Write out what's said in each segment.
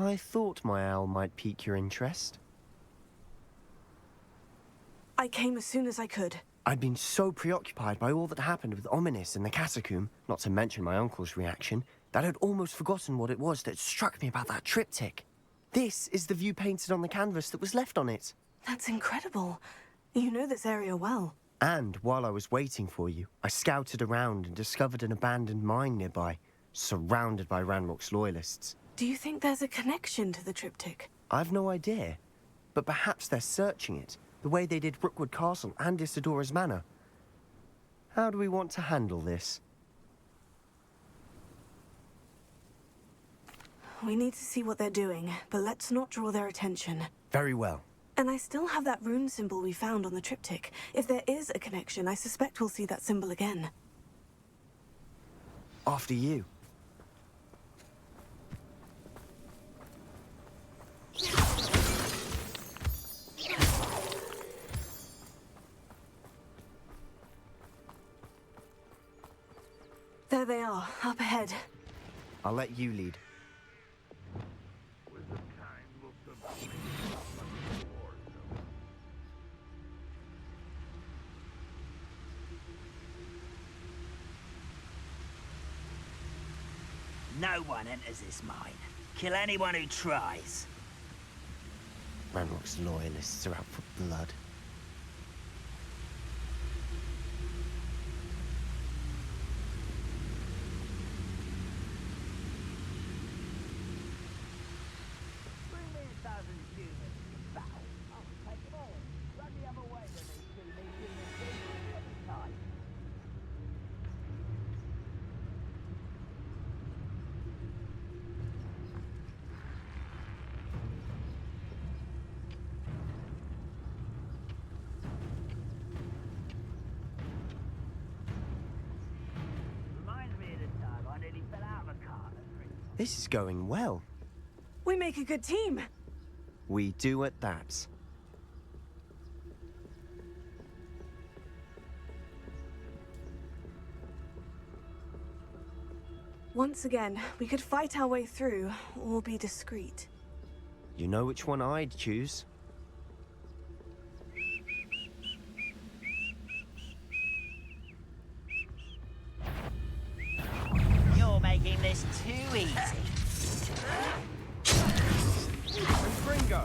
I thought my owl might pique your interest. I came as soon as I could. I'd been so preoccupied by all that happened with Ominis in the catacomb, not to mention my uncle's reaction, that I'd almost forgotten what it was that struck me about that triptych. This is the view painted on the canvas that was left on it. That's incredible. You know this area well. And while I was waiting for you, I scouted around and discovered an abandoned mine nearby, surrounded by Ranrock's loyalists. Do you think there's a connection to the triptych? I've no idea, but perhaps they're searching it, the way they did Rookwood Castle and Isidora's Manor. How do we want to handle this? We need to see what they're doing, but let's not draw their attention. Very well. And I still have that rune symbol we found on the triptych. If there is a connection, I suspect we'll see that symbol again. After you. There they are, up ahead. I'll let you lead. No one enters this mine. Kill anyone who tries. Ranrock's loyalists are out for blood. This is going well. We make a good team. We do at that. Once again, we could fight our way through, or be discreet. You know which one I'd choose. You're making this too easy. Gringo!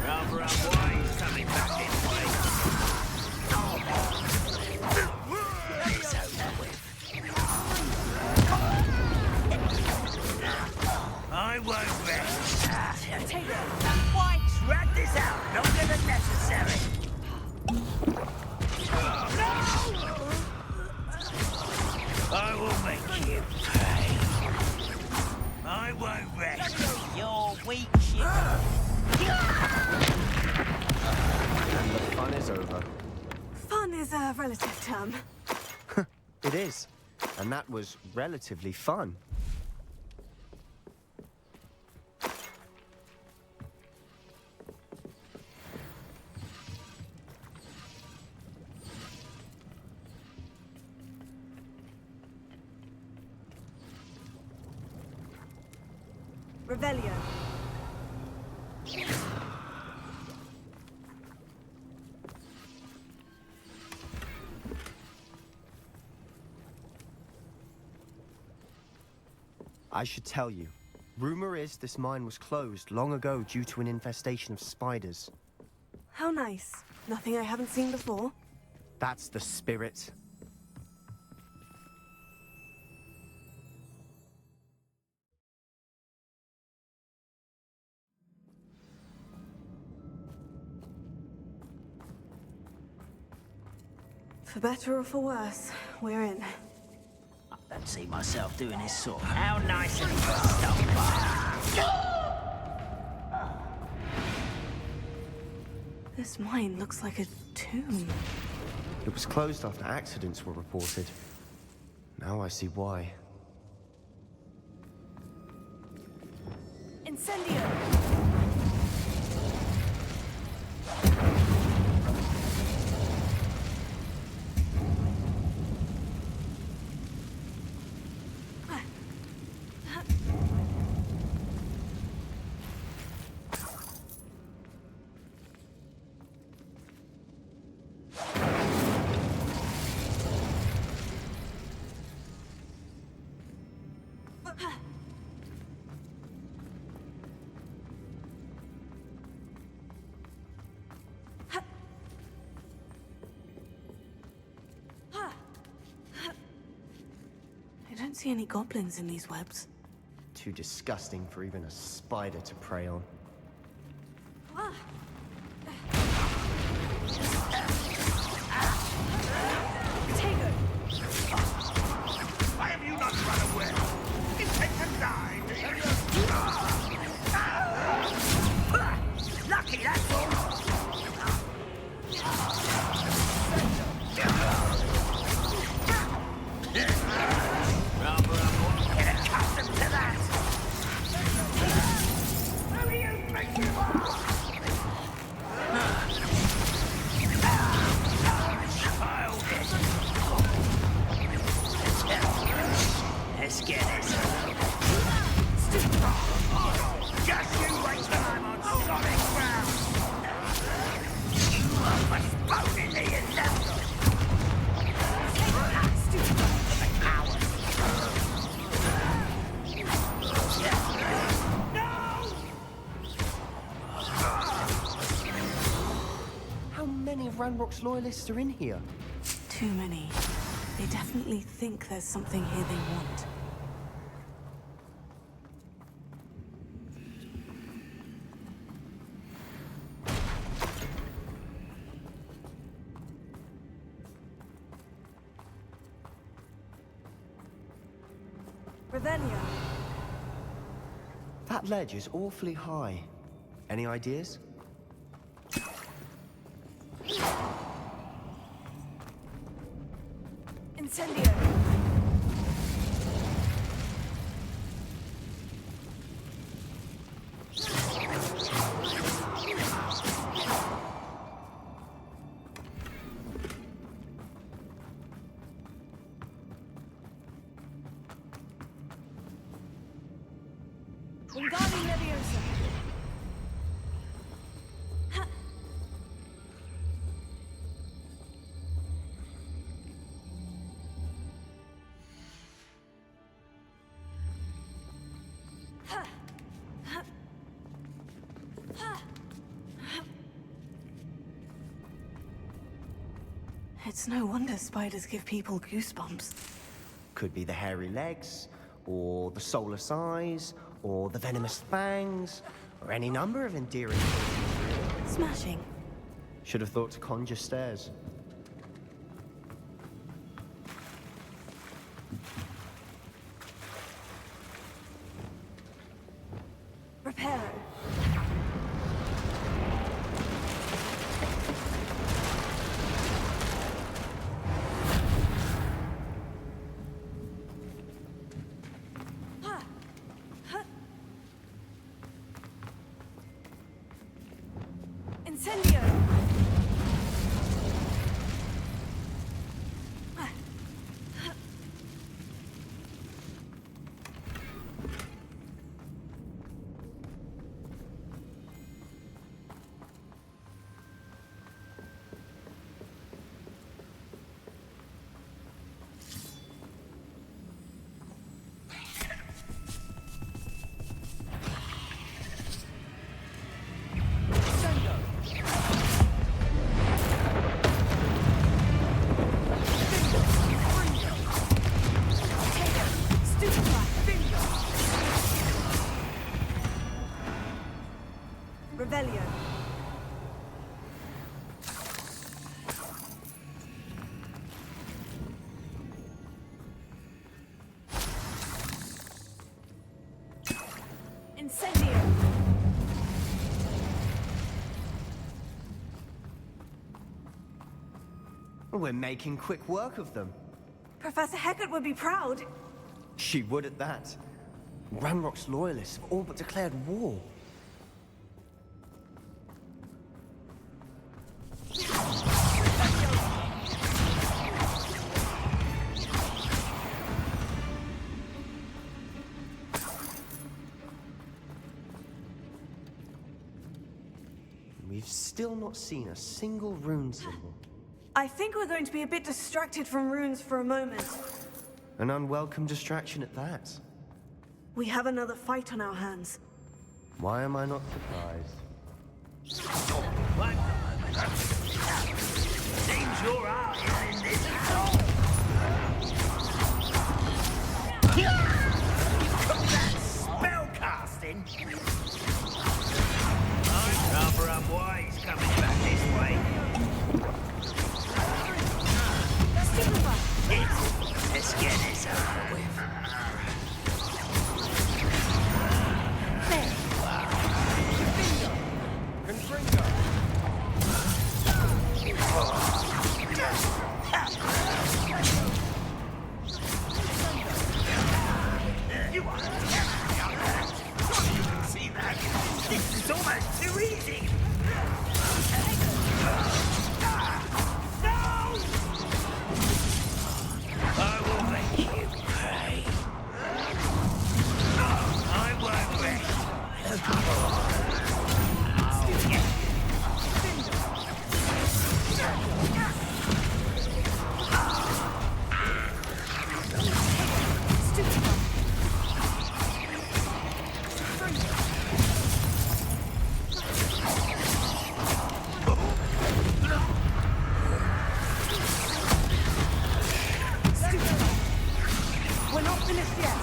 Rather unwise coming back this way. It's over with. I won't rest. Why drag this out longer than necessary? I will make you pay. I won't rest. You're weak, shit. And the fun is over. Fun is a relative term. It is. And that was relatively fun. Revelio. I should tell you. Rumor is this mine was closed long ago due to an infestation of spiders. How nice. Nothing I haven't seen before. That's the spirit. For better or for worse, we're in. I don't see myself doing this sort. How nice of you to stop by. This mine looks like a tomb. It was closed after accidents were reported. Now I see why. Incendio! I don't see any goblins in these webs. Too disgusting for even a spider to prey on. Why have you not run away? Intend to die, do you? Lucky, that's all. Get accustomed to that. Who do you think you are? Let's get this. Just you wait till I'm on solid ground. You almost bone in the inevitable. How many of Ranrock's loyalists are in here? Too many. They definitely think there's something here they want. Revelio. That ledge is awfully high. Any ideas? Incendio. Wingardium Leviosa. It's no wonder spiders give people goosebumps. Could be the hairy legs, or the soulless eyes, or the venomous fangs, or any number of endearing things. Smashing. Should have thought to conjure stairs. Reparo. Incendio! Revelio. Incendio. We're making quick work of them. Professor Hecat would be proud. She would at that. Ranrock's loyalists have all but declared war. We've still not seen a single rune symbol. I think we're going to be a bit distracted from runes for a moment. An unwelcome distraction at that. We have another fight on our hands. Why am I not surprised? What? Seems your art is in this at all. You call that spell casting? I'm rather unwise coming back this way. Let's get this over with. You are terribly unhurt. Surely you can see that. This is almost too easy. No! I will make you pay. I won't rest. I'll get We're not finished yet.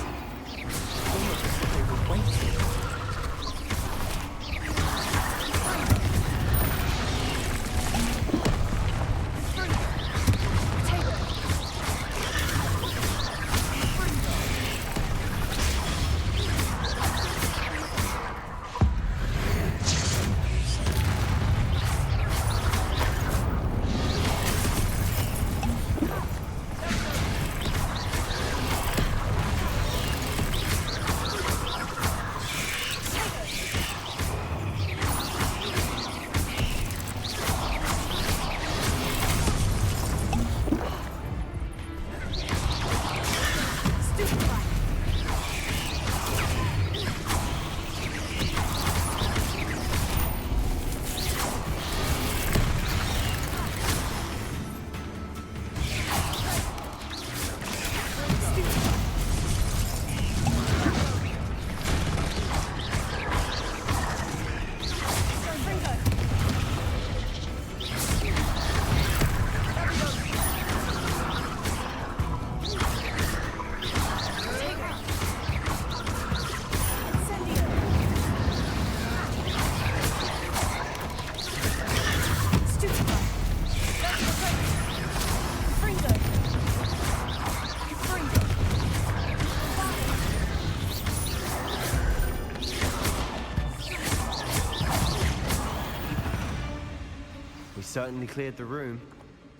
We certainly cleared the room.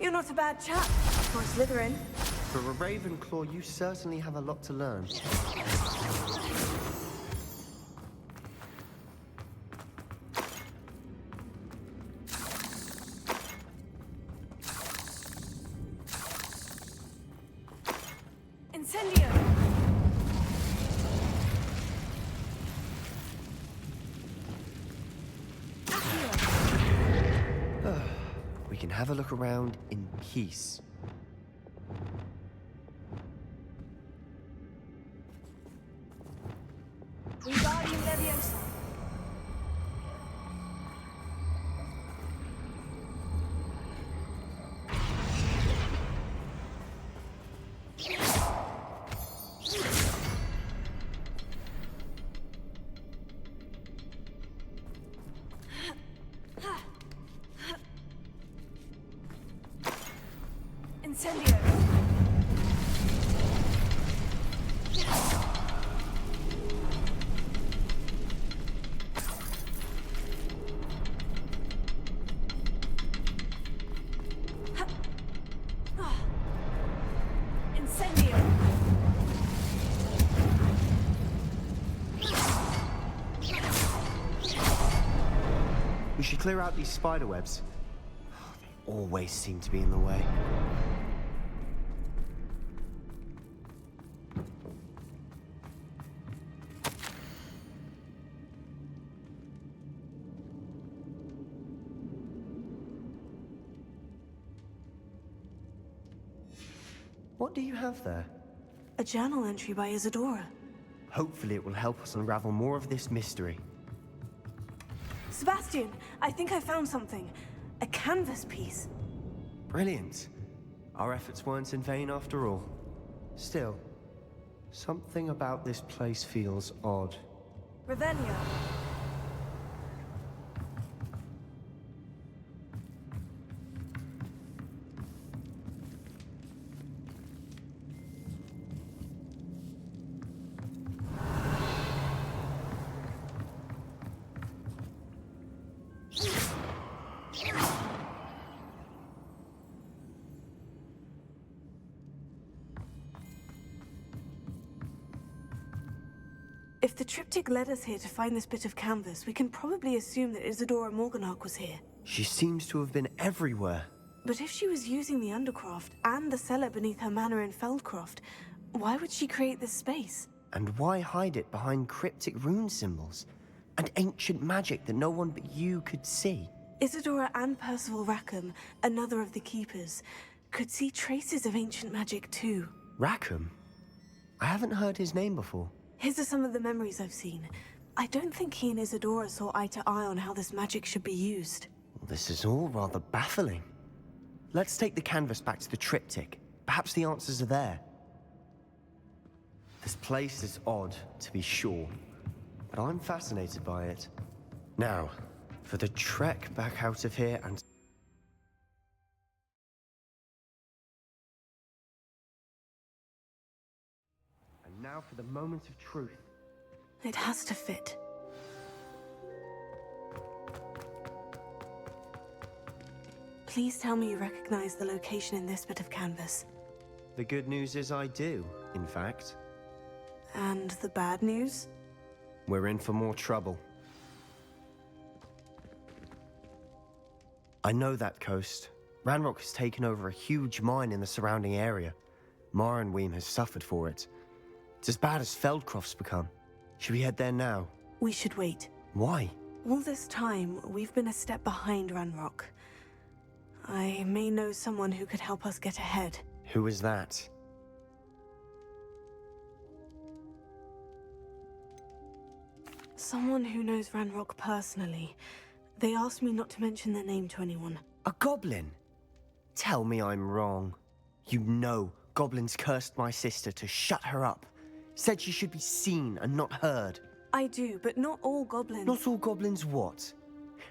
You're not a bad chap for a Slytherin. For a Ravenclaw, you certainly have a lot to learn. Incendio! We can have a look around in peace. Wingardium Leviosa. Incendio! Incendio! We should clear out these spider webs. They always seem to be in the way. What do you have there? A journal entry by Isadora. Hopefully it will help us unravel more of this mystery. Sebastian, I think I found something. A canvas piece. Brilliant. Our efforts weren't in vain after all. Still, something about this place feels odd. Revelio. If the triptych led us here to find this bit of canvas, we can probably assume that Isadora Morganach was here. She seems to have been everywhere. But if she was using the Undercroft and the cellar beneath her manor in Feldcroft, why would she create this space? And why hide it behind cryptic rune symbols? And ancient magic that no one but you could see? Isadora and Percival Rackham, another of the Keepers, could see traces of ancient magic too. Rackham? I haven't heard his name before. His are some of the memories I've seen. I don't think he and Isadora saw eye to eye on how this magic should be used. This is all rather baffling. Let's take the canvas back to the triptych. Perhaps the answers are there. This place is odd, to be sure, but I'm fascinated by it. Now, for the trek back out of here and... And now for the moment of truth. It has to fit. Please tell me you recognize the location in this bit of canvas. The good news is I do, in fact. And the bad news? We're in for more trouble. I know that coast. Ranrock has taken over a huge mine in the surrounding area. Marenweem has suffered for it. It's as bad as Feldcroft's become. Should we head there now? We should wait. Why? All this time, we've been a step behind Ranrock. I may know someone who could help us get ahead. Who is that? Someone who knows Ranrock personally. They asked me not to mention their name to anyone. A goblin? Tell me I'm wrong. You know goblins cursed my sister to shut her up. Said she should be seen and not heard. I do, but not all goblins. Not all goblins what?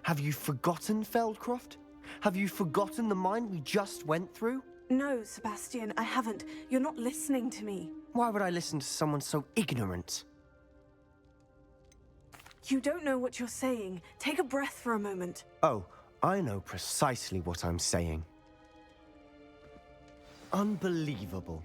Have you forgotten Feldcroft? Have you forgotten the mine we just went through? No, Sebastian, I haven't. You're not listening to me. Why would I listen to someone so ignorant? You don't know what you're saying. Take a breath for a moment. Oh, I know precisely what I'm saying. Unbelievable.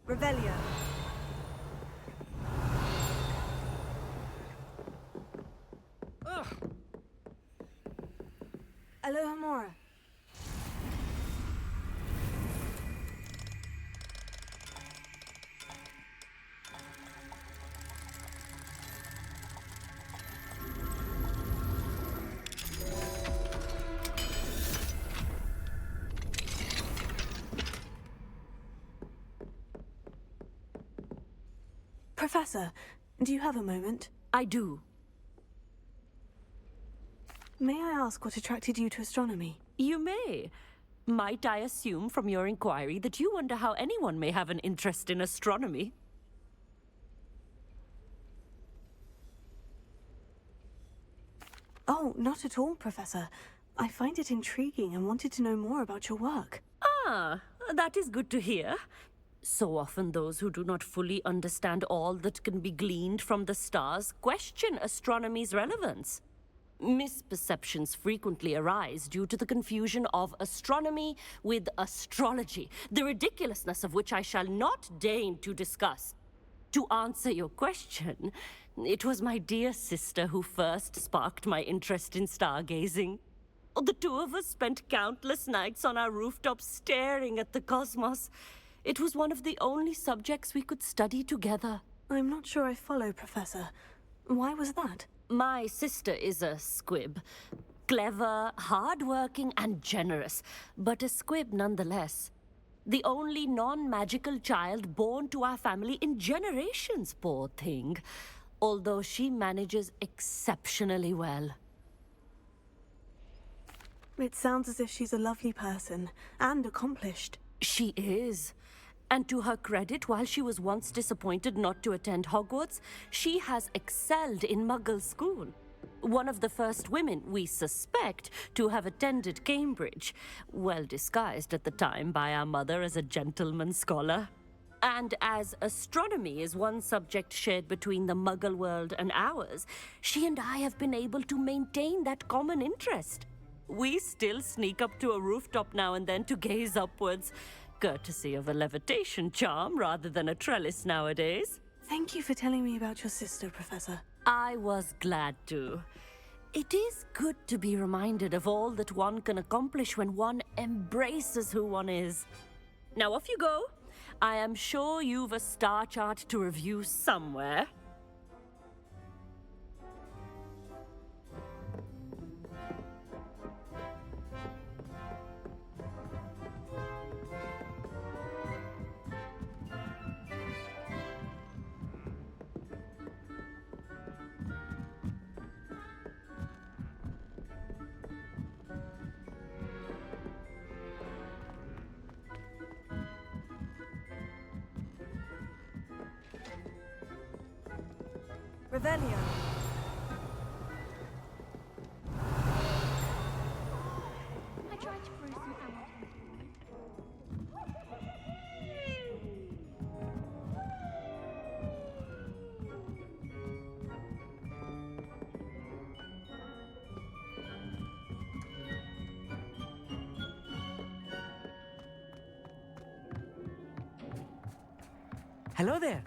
Revelio. Aloha Mora. Professor, do you have a moment? I do. May I ask what attracted you to astronomy? You may. Might I assume from your inquiry that you wonder how anyone may have an interest in astronomy? Oh, not at all, Professor. I find it intriguing and wanted to know more about your work. Ah, that is good to hear. So often those who do not fully understand all that can be gleaned from the stars question astronomy's relevance. Misperceptions frequently arise due to the confusion of astronomy with astrology, the ridiculousness of which I shall not deign to discuss. To answer your question, it was my dear sister who first sparked my interest in stargazing. The two of us spent countless nights on our rooftops staring at the cosmos. It was one of the only subjects we could study together. I'm not sure I follow, Professor. Why was that? My sister is a squib. Clever, hardworking, and generous, but a squib nonetheless. The only non-magical child born to our family in generations, poor thing. Although she manages exceptionally well. It sounds as if she's a lovely person and accomplished. She is. And to her credit, while she was once disappointed not to attend Hogwarts, she has excelled in Muggle school. One of the first women, we suspect, to have attended Cambridge, well disguised at the time by our mother as a gentleman scholar. And as astronomy is one subject shared between the Muggle world and ours, she and I have been able to maintain that common interest. We still sneak up to a rooftop now and then to gaze upwards, courtesy of a levitation charm rather than a trellis nowadays. Thank you for telling me about your sister, Professor. I was glad to. It is good to be reminded of all that one can accomplish when one embraces who one is. Now off you go. I am sure you've a star chart to review somewhere. Revelio. I tried to brew some Hamilton. Hello there.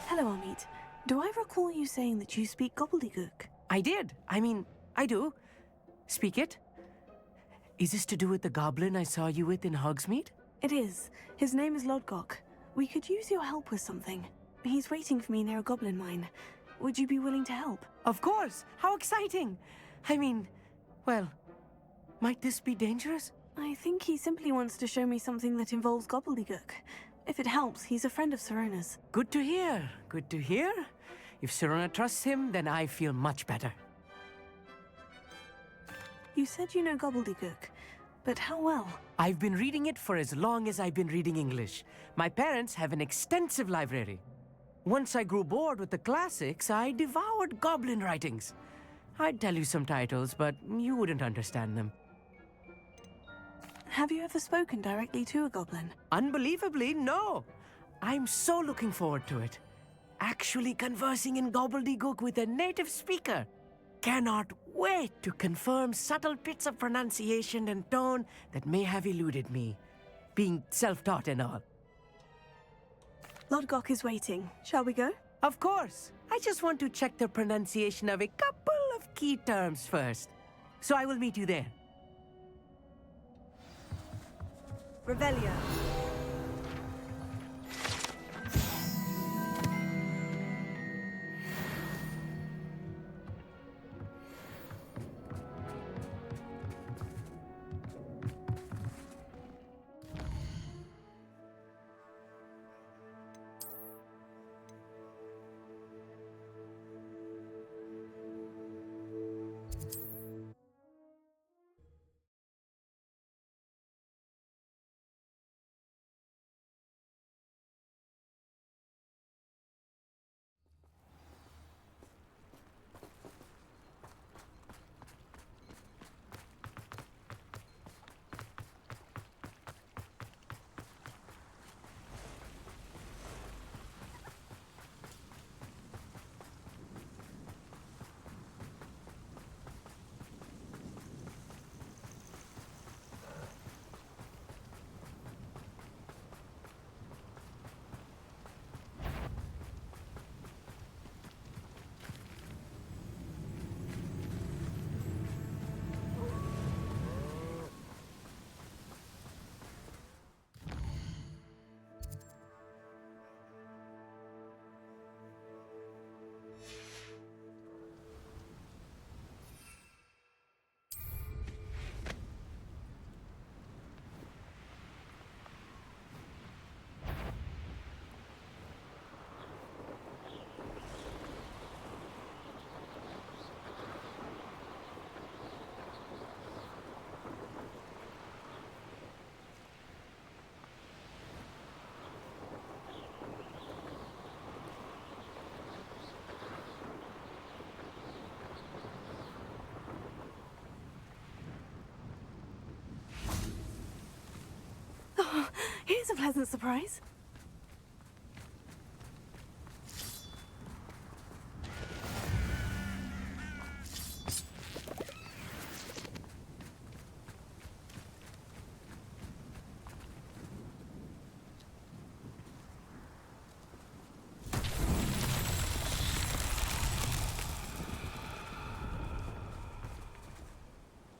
Hello, Amit. Do I recall you saying that you speak gobbledygook? I did. I do. Speak it. Is this to do with the goblin I saw you with in Hogsmeade? It is. His name is Lodgok. We could use your help with something. He's waiting for me near a goblin mine. Would you be willing to help? Of course. How exciting. Well, might this be dangerous? I think he simply wants to show me something that involves gobbledygook. If it helps, he's a friend of Serona's. Good to hear. Good to hear. If Serona trusts him, then I feel much better. You said you know gobbledygook, but how well? I've been reading it for as long as I've been reading English. My parents have an extensive library. Once I grew bored with the classics, I devoured goblin writings. I'd tell you some titles, but you wouldn't understand them. Have you ever spoken directly to a goblin? Unbelievably, no. I'm so looking forward to it. Actually conversing in gobbledygook with a native speaker. Cannot wait to confirm subtle bits of pronunciation and tone that may have eluded me, being self-taught and all. Lodgok is waiting. Shall we go? Of course. I just want to check the pronunciation of a couple of key terms first. So I will meet you there. Revelio. Here's a pleasant surprise.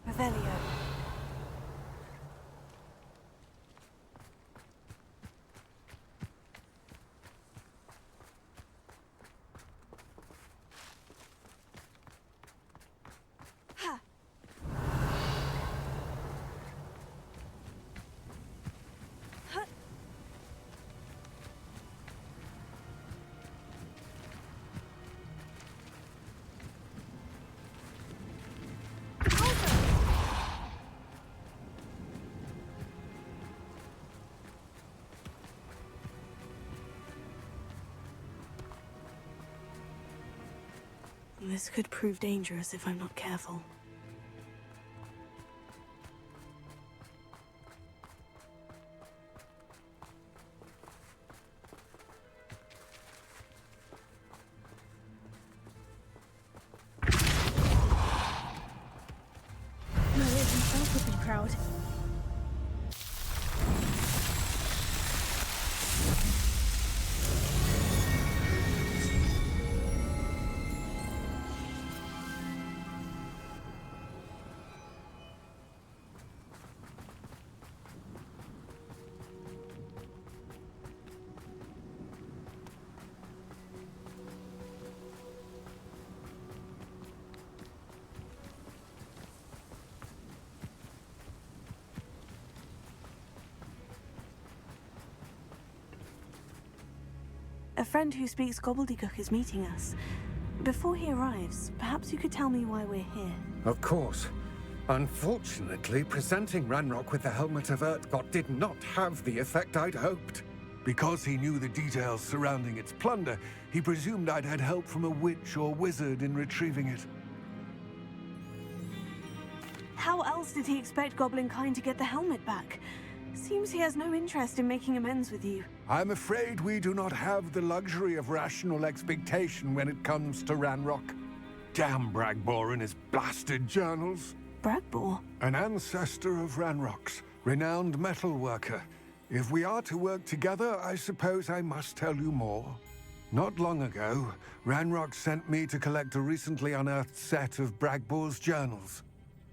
Revelio. Ha. Ha. This could prove dangerous if I'm not careful. Merlin himself would be proud. A friend who speaks gobbledygook is meeting us. Before he arrives, perhaps you could tell me why we're here. Of course. Unfortunately, presenting Ranrock with the Helmet of Urtkot did not have the effect I'd hoped. Because he knew the details surrounding its plunder, he presumed I'd had help from a witch or wizard in retrieving it. How else did he expect Goblinkind to get the helmet back? Seems he has no interest in making amends with you. I'm afraid we do not have the luxury of rational expectation when it comes to Ranrock. Damn Bragbor and his blasted journals. Bragbor? An ancestor of Ranrock's, renowned metal worker. If we are to work together, I suppose I must tell you more. Not long ago, Ranrock sent me to collect a recently unearthed set of Bragbor's journals.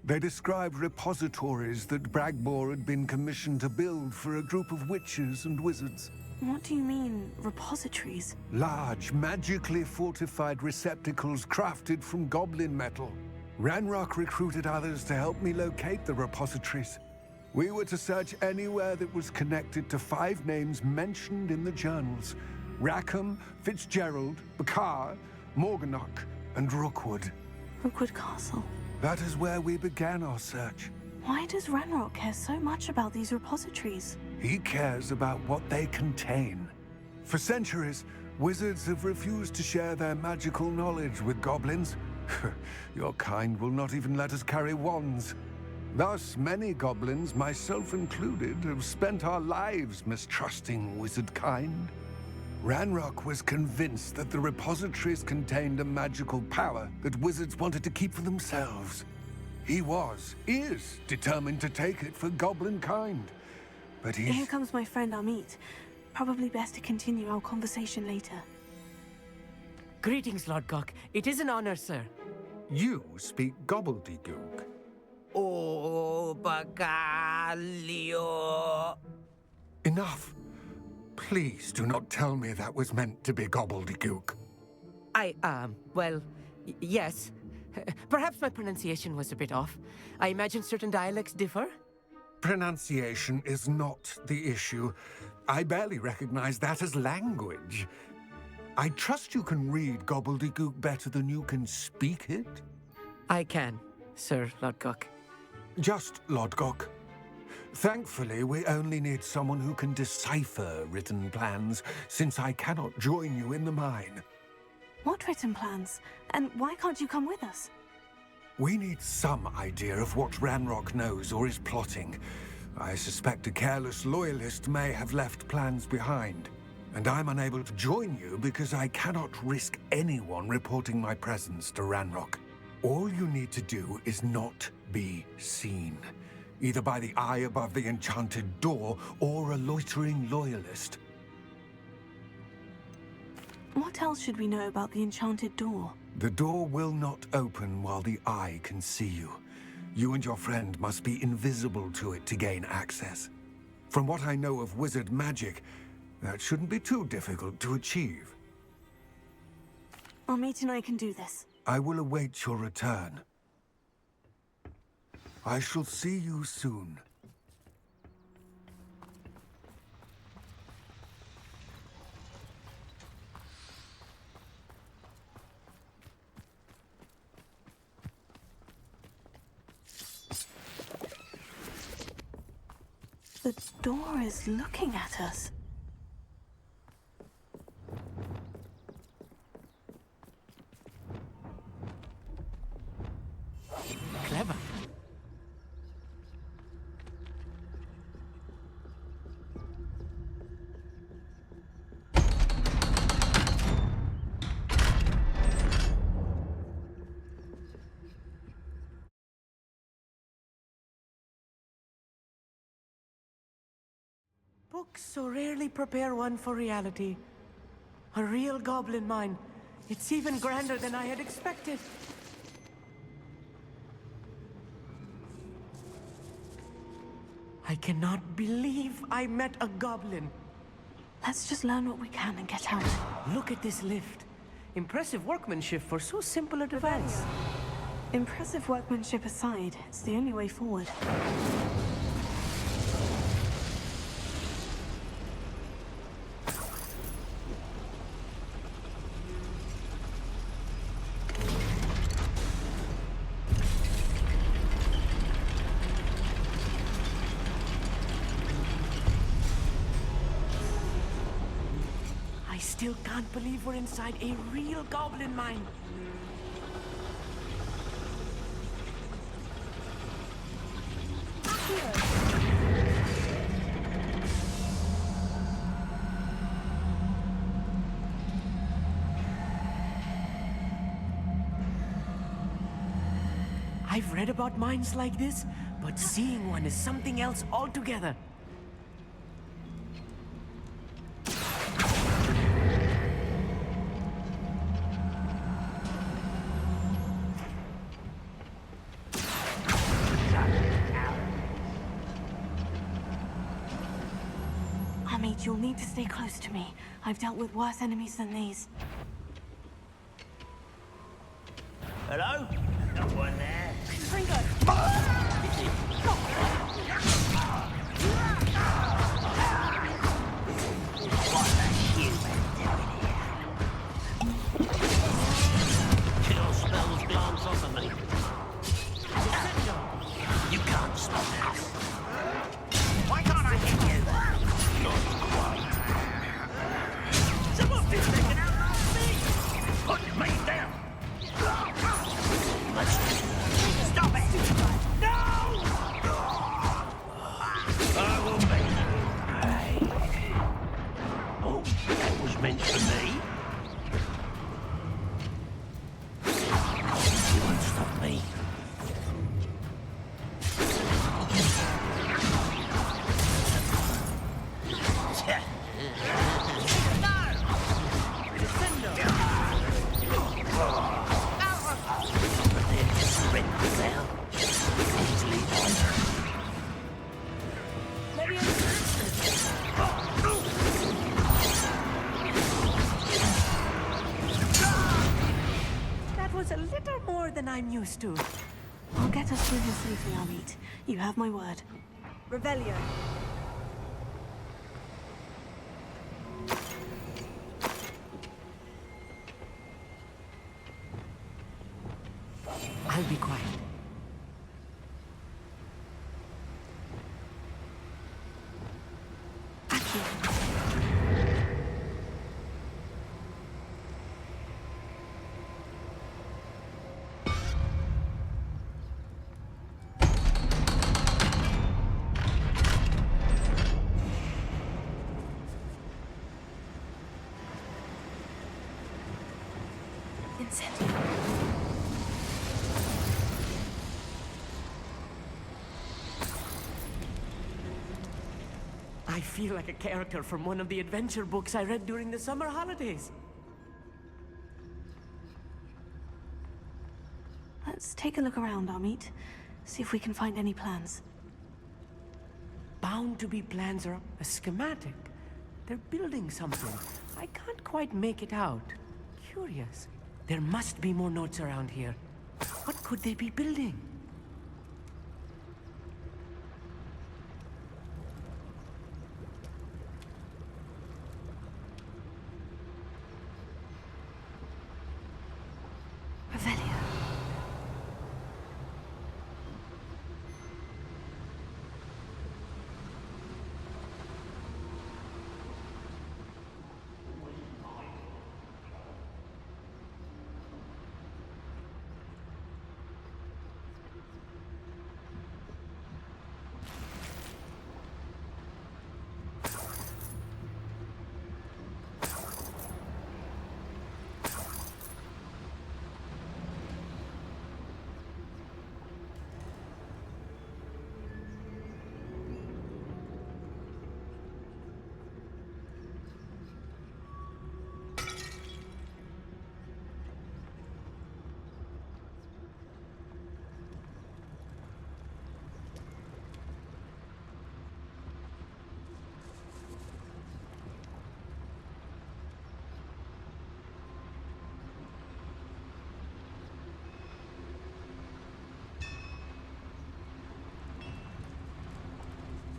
They described repositories that Bragbor had been commissioned to build for a group of witches and wizards. What do you mean, repositories? Large, magically fortified receptacles crafted from goblin metal. Ranrock recruited others to help me locate the repositories. We were to search anywhere that was connected to 5 names mentioned in the journals: Rackham, Fitzgerald, Bakar, Morganach, and Rookwood. Rookwood Castle. That is where we began our search. Why does Ranrock care so much about these repositories? He cares about what they contain. For centuries, wizards have refused to share their magical knowledge with goblins. Your kind will not even let us carry wands. Thus, many goblins, myself included, have spent our lives mistrusting wizard kind. Ranrock was convinced that the repositories contained a magical power that wizards wanted to keep for themselves. He is determined to take it for goblin kind. But Here he's... comes my friend Amit. Probably best to continue our conversation later. Greetings, Lord Gok. It is an honor, sir. You speak gobbledygook. Oh, Bagalio. Enough. Please do not tell me that was meant to be gobbledygook. Well, yes. Perhaps my pronunciation was a bit off. I imagine certain dialects differ. Pronunciation is not the issue. I barely recognize that as language. I trust you can read gobbledygook better than you can speak it? I can, Sir Lord Gok. Just Lodgok. Thankfully, we only need someone who can decipher written plans, since I cannot join you in the mine. What written plans? And why can't you come with us? We need some idea of what Ranrock knows or is plotting. I suspect a careless loyalist may have left plans behind. And I'm unable to join you because I cannot risk anyone reporting my presence to Ranrock. All you need to do is not be seen, either by the eye above the enchanted door or a loitering loyalist. What else should we know about the enchanted door? The door will not open while the eye can see you. You and your friend must be invisible to it to gain access. From what I know of wizard magic, that shouldn't be too difficult to achieve. Our mate and I can do this. I will await your return. I shall see you soon. The door is looking at us. Clever. Books so rarely prepare one for reality. A real goblin mine. It's even grander than I had expected. I cannot believe I met a goblin. Let's just learn what we can and get out. Look at this lift. Impressive workmanship for so simple a device. Impressive workmanship aside, it's the only way forward. I still can't believe we're inside a real goblin mine. I've read about mines like this, but seeing one is something else altogether. Amit, you'll need to stay close to me. I've dealt with worse enemies than these. Hello? No one there. What the human doing here? Kill spells glance off of me. You can't stop this. Why can't I hit you? Not quite. Someone's been taken out last me! Put me down! Let's stop it! No! I will make you pay. Oh, that was meant for me. You won't stop me. That was a little more than I'm used to. I'll get us through here safely, Amit. You have my word. Revelio. I'll be quiet. I feel like a character from one of the adventure books I read during the summer holidays. Let's take a look around, Amit. See if we can find any plans. Bound to be plans or a schematic. They're building something. I can't quite make it out. Curious. There must be more notes around here. What could they be building? Revelio.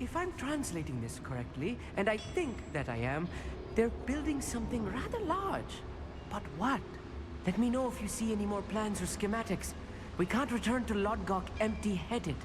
If I'm translating this correctly, and I think that I am, they're building something rather large. But what? Let me know if you see any more plans or schematics. We can't return to Lodgok empty-headed.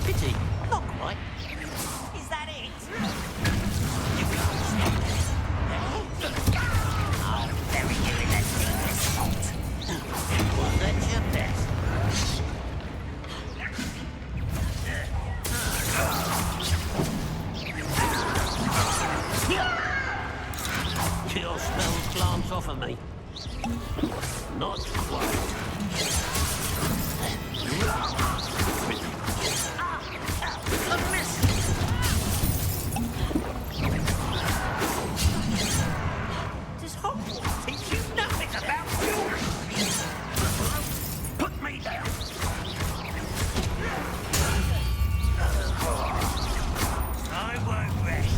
Pity, not quite. Is that it? You can't stop this. I'll bury you in that deepest salt. Well, that's your best. Your spells glance off of me. Not quite. Does Hogwarts teach you nothing about you? Put me down. I won't rest.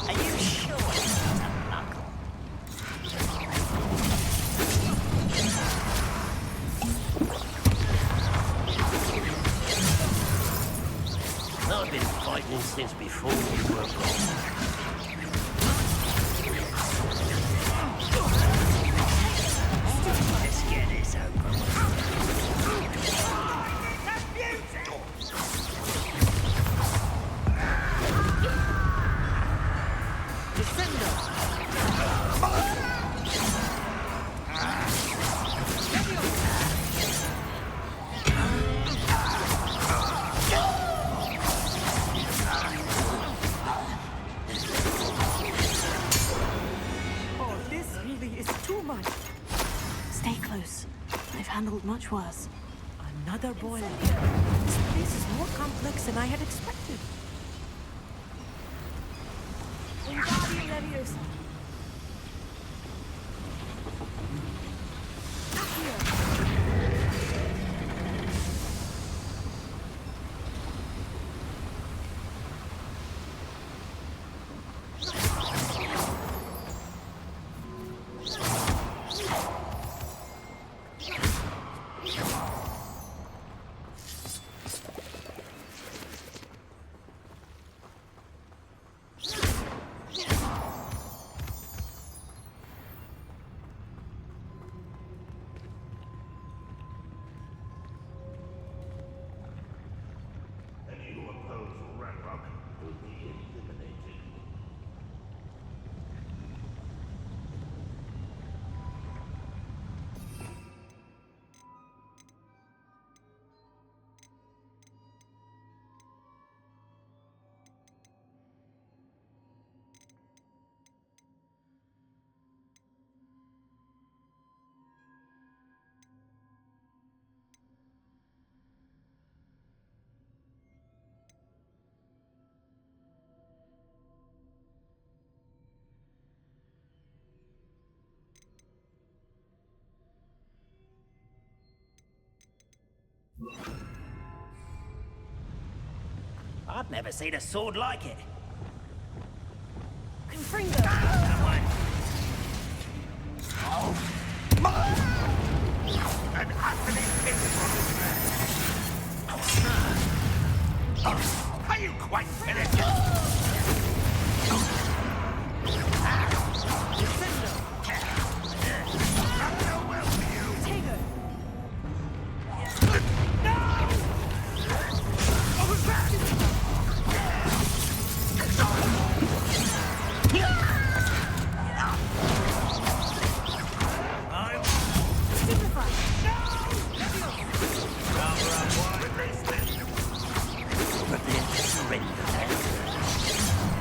Are you sure it's not a knuckle? I've been fighting since before you were born. Let's get this over with. Oh, this really is too much. Stay close. I've handled much worse. Another boiler. This place is more complex than I had expected. Wingardium Leviosa. I've never seen a sword like it. Confringo. An ugly Are you quite finished? Tago.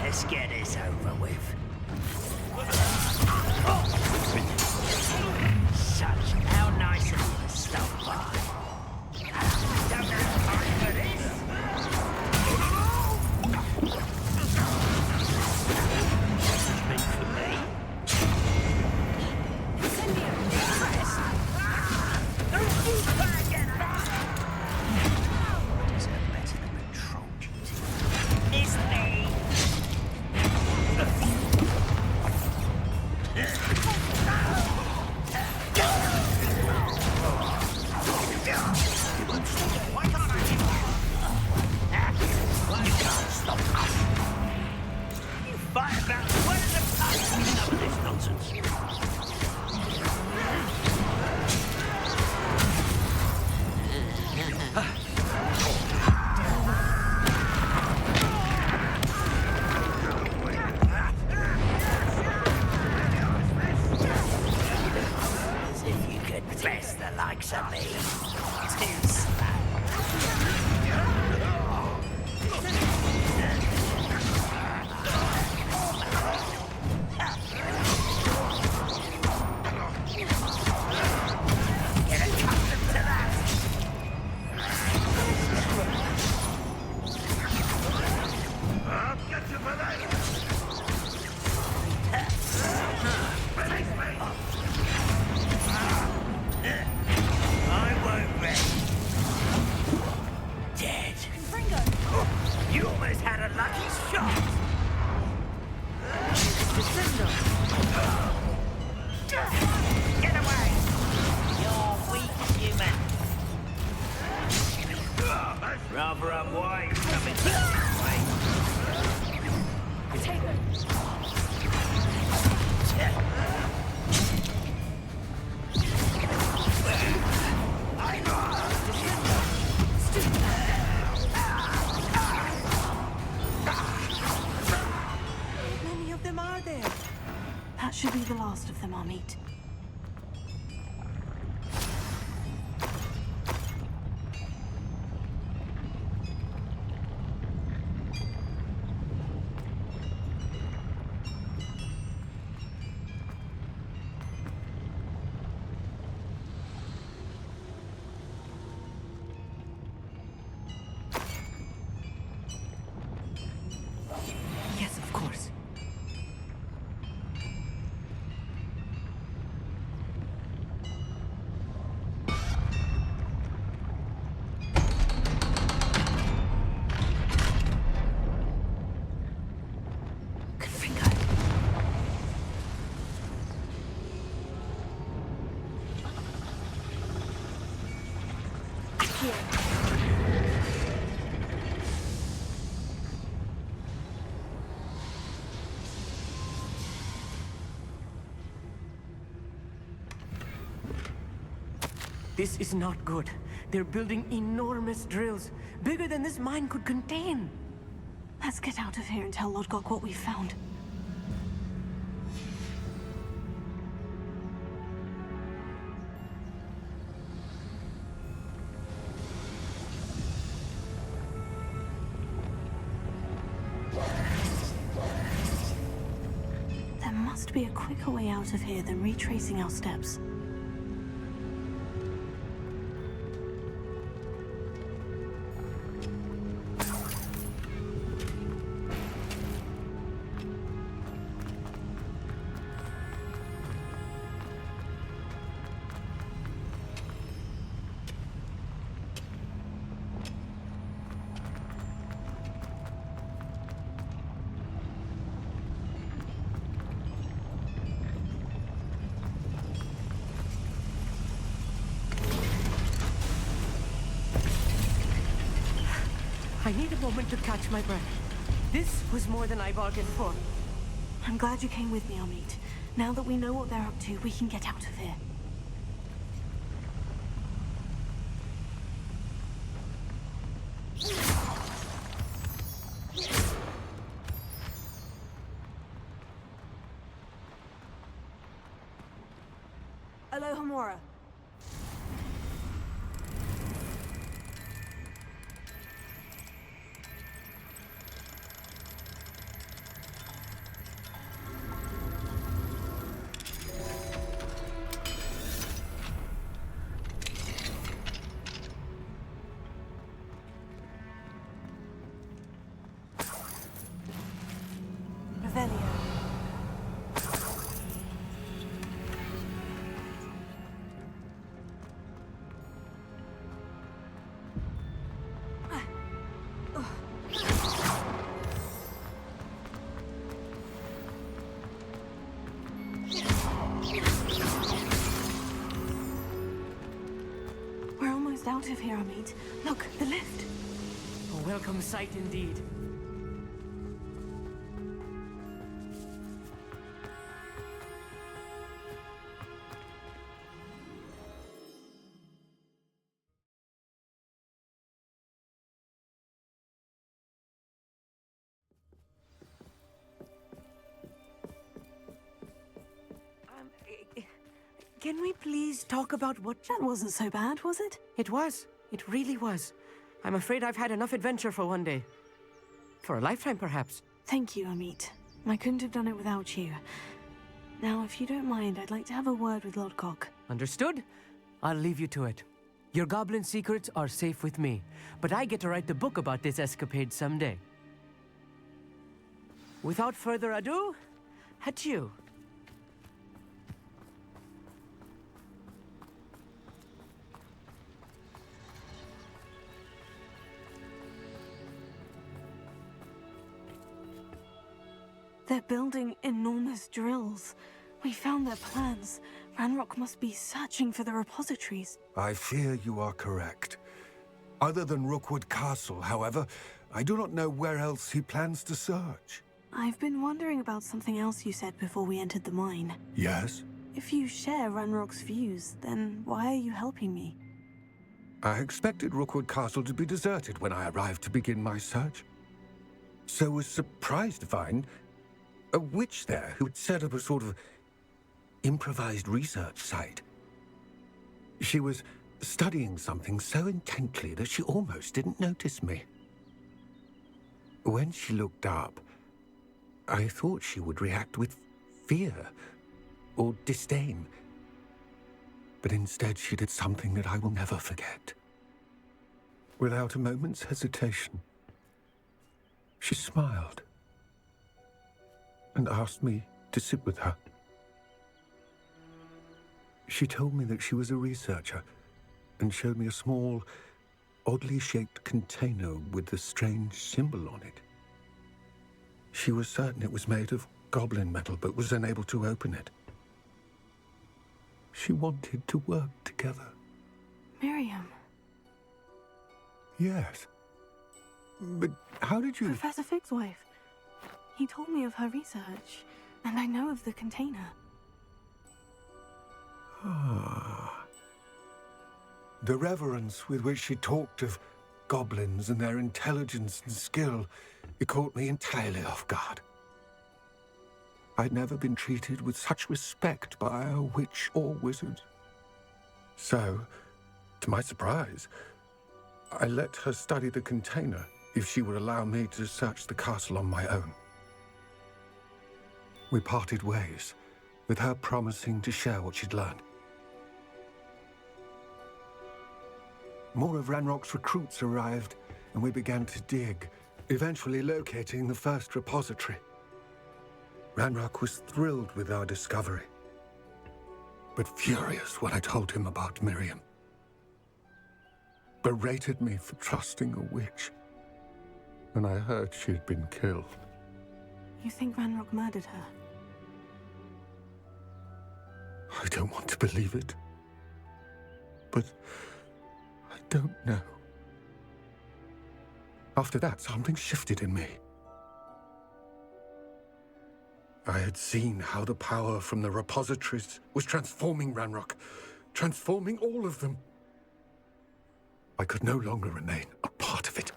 Let's get this over with. Such how nice of you to stop by. Don't have time for this. Speak for me. Deserve better than patrol duty. Miss me. You can't stop us. You fight about words of time. Enough of this nonsense. As if you could best the likes of me. Too slow. Get accustomed to that. I'll get you for that. Release me. I won't rest. Dead. You almost had a lucky shot. Get away. You're weak, human. Rather unwise coming back this way. How many of them are there? That should be the last of them I'll meet. here. This is not good. They're building enormous drills, bigger than this mine could contain. Let's get out of here and tell Lodgok what we've found. There must be a quicker way out of here than retracing our steps. I need a moment to catch my breath. This was more than I bargained for. I'm glad you came with me, Amit. Now that we know what they're up to, we can get out of here. Aloha Mora. Revelio. We're almost out of here, Amit. Look, the lift. A welcome sight indeed. Can we please talk about what... That wasn't so bad, was it? It was. It really was. I'm afraid I've had enough adventure for one day. For a lifetime, perhaps. Thank you, Amit. I couldn't have done it without you. Now, if you don't mind, I'd like to have a word with Lodgok. Understood? I'll leave you to it. Your goblin secrets are safe with me, but I get to write the book about this escapade someday. Without further ado, adieu. They're building enormous drills. We found their plans. Ranrock must be searching for the repositories. I fear you are correct. Other than Rookwood Castle, however, I do not know where else he plans to search. I've been wondering about something else you said before we entered the mine. Yes? If you share Ranrock's views, then why are you helping me? I expected Rookwood Castle to be deserted when I arrived to begin my search. So was surprised to find a witch there who had set up a sort of improvised research site. She was studying something so intently that she almost didn't notice me. When she looked up, I thought she would react with fear or disdain. But instead she did something that I will never forget. Without a moment's hesitation, she smiled and asked me to sit with her. She told me that she was a researcher and showed me a small, oddly shaped container with a strange symbol on it. She was certain it was made of goblin metal, but was unable to open it. She wanted to work together. Miriam. Yes. But how did you... Professor Fig's wife. He told me of her research, and I know of the container. Ah. The reverence with which she talked of goblins and their intelligence and skill, it caught me entirely off guard. I'd never been treated with such respect by a witch or wizard. So, to my surprise, I let her study the container if she would allow me to search the castle on my own. We parted ways, with her promising to share what she'd learned. More of Ranrock's recruits arrived, and we began to dig, eventually locating the first repository. Ranrock was thrilled with our discovery, but furious when I told him about Miriam. Berated me for trusting a witch, and I heard she had been killed. You think Ranrock murdered her? I don't want to believe it, but I don't know. After that, something shifted in me. I had seen how the power from the repositories was transforming Ranrock, transforming all of them. I could no longer remain a part of it.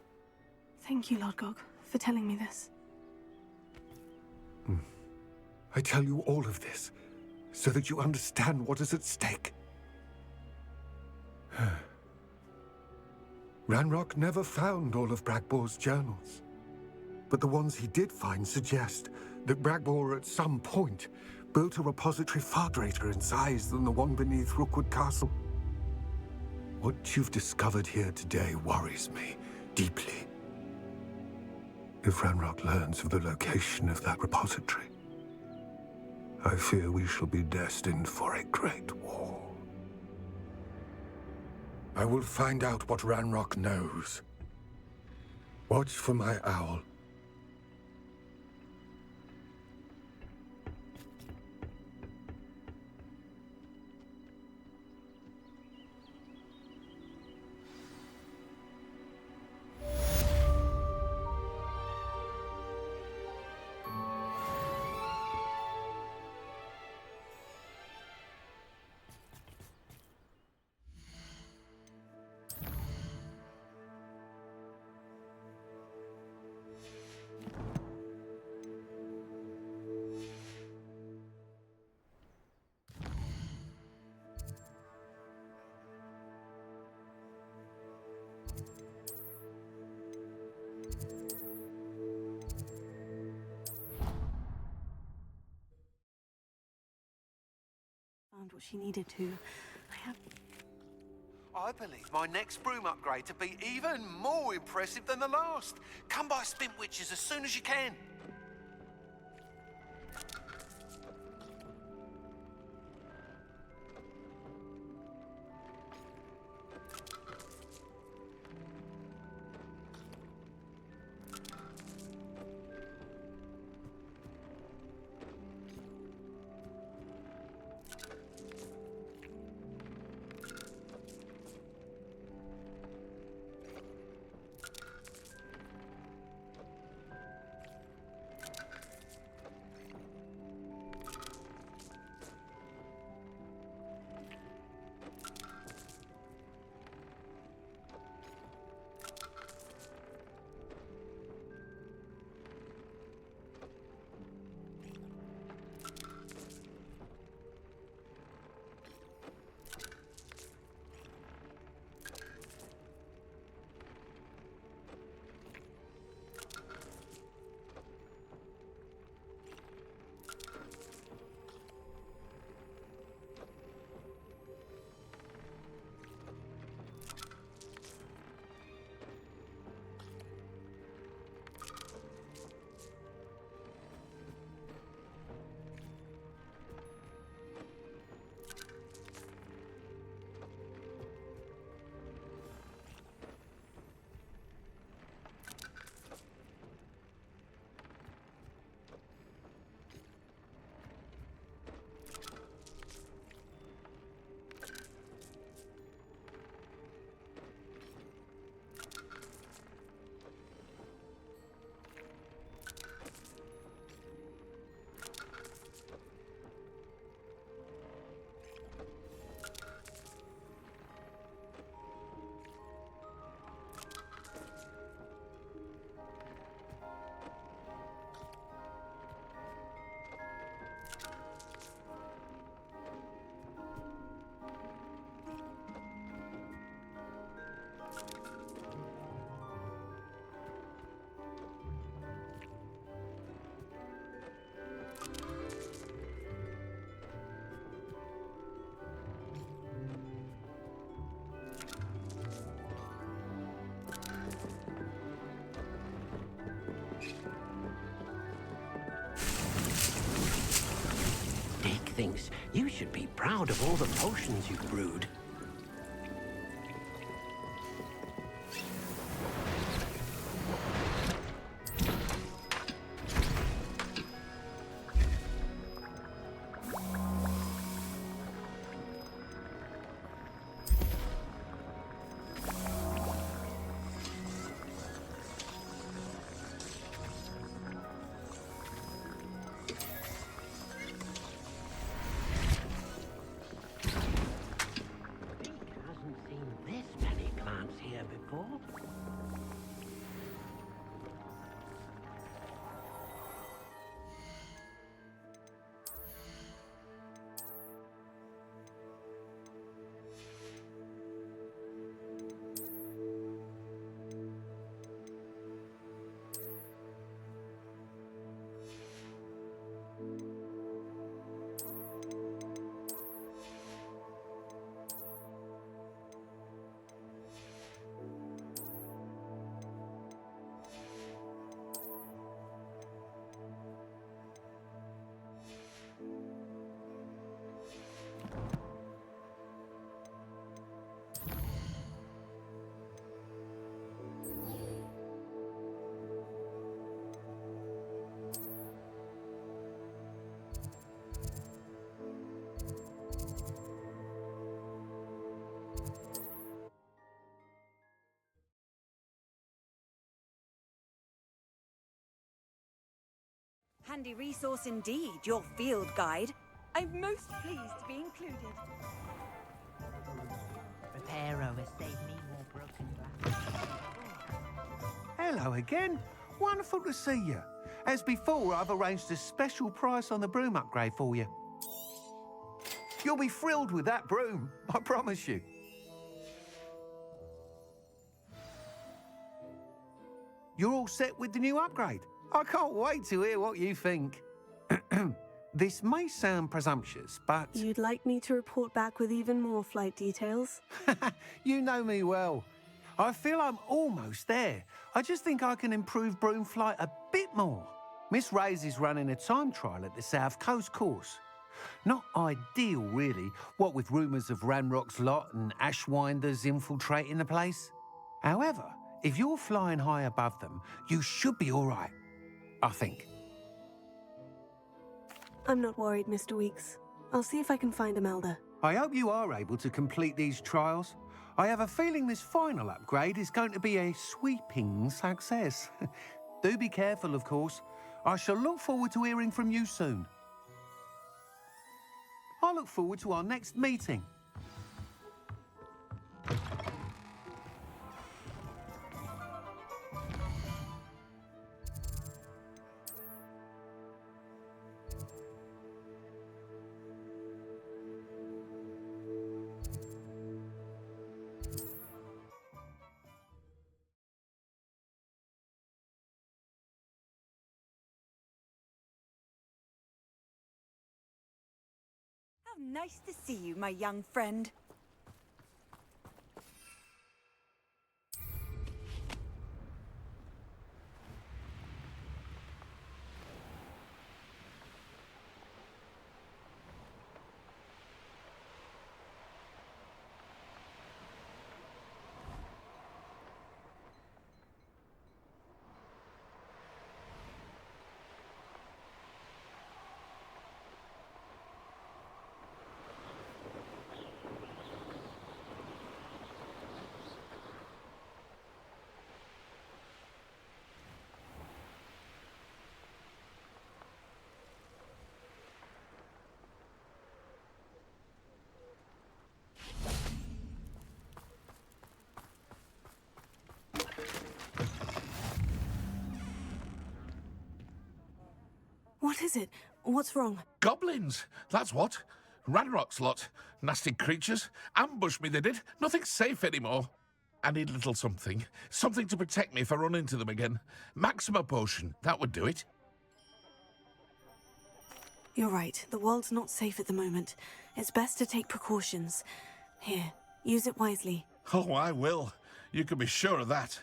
Thank you, Lodgok, for telling me this. I tell you all of this so that you understand what is at stake. Ranrock never found all of Bragbor's journals, but the ones he did find suggest that Bragbor at some point built a repository far greater in size than the one beneath Rookwood Castle. What you've discovered here today worries me deeply. If Ranrock learns of the location of that repository, I fear we shall be destined for a great war. I will find out what Ranrock knows. Watch for my owl. Found what she needed to. I believe my next broom upgrade to be even more impressive than the last. Come by Spint Witches as soon as you can. thinks you should be proud of all the potions you've brewed. Handy resource indeed, your field guide. I'm most pleased to be included. Reparo has saved me more broken glass. Hello again. Wonderful to see you. As before, I've arranged a special price on the broom upgrade for you. You'll be thrilled with that broom, I promise you. You're all set with the new upgrade. I can't wait to hear what you think. This may sound presumptuous, but... You'd like me to report back with even more flight details? You know me well. I feel I'm almost there. I just think I can improve broom flight a bit more. Miss Ray's is running a time trial at the South Coast course. Not ideal, really, what with rumours of Ranrock's lot and Ashwinders infiltrating the place. However, if you're flying high above them, you should be all right, I think. I'm not worried, Mr. Weeks. I'll see if I can find Imelda. I hope you are able to complete these trials. I have a feeling this final upgrade is going to be a sweeping success. Do be careful, of course. I shall look forward to hearing from you soon. I look forward to our next meeting. How nice to see you, my young friend. What is it? What's wrong? Goblins, that's what. Ranrock's lot. Nasty creatures. Ambushed me, they did. Nothing's safe anymore. I need a little something. Something to protect me if I run into them again. Maxima potion, that would do it. You're right. The world's not safe at the moment. It's best to take precautions. Here, use it wisely. Oh, I will. You can be sure of that.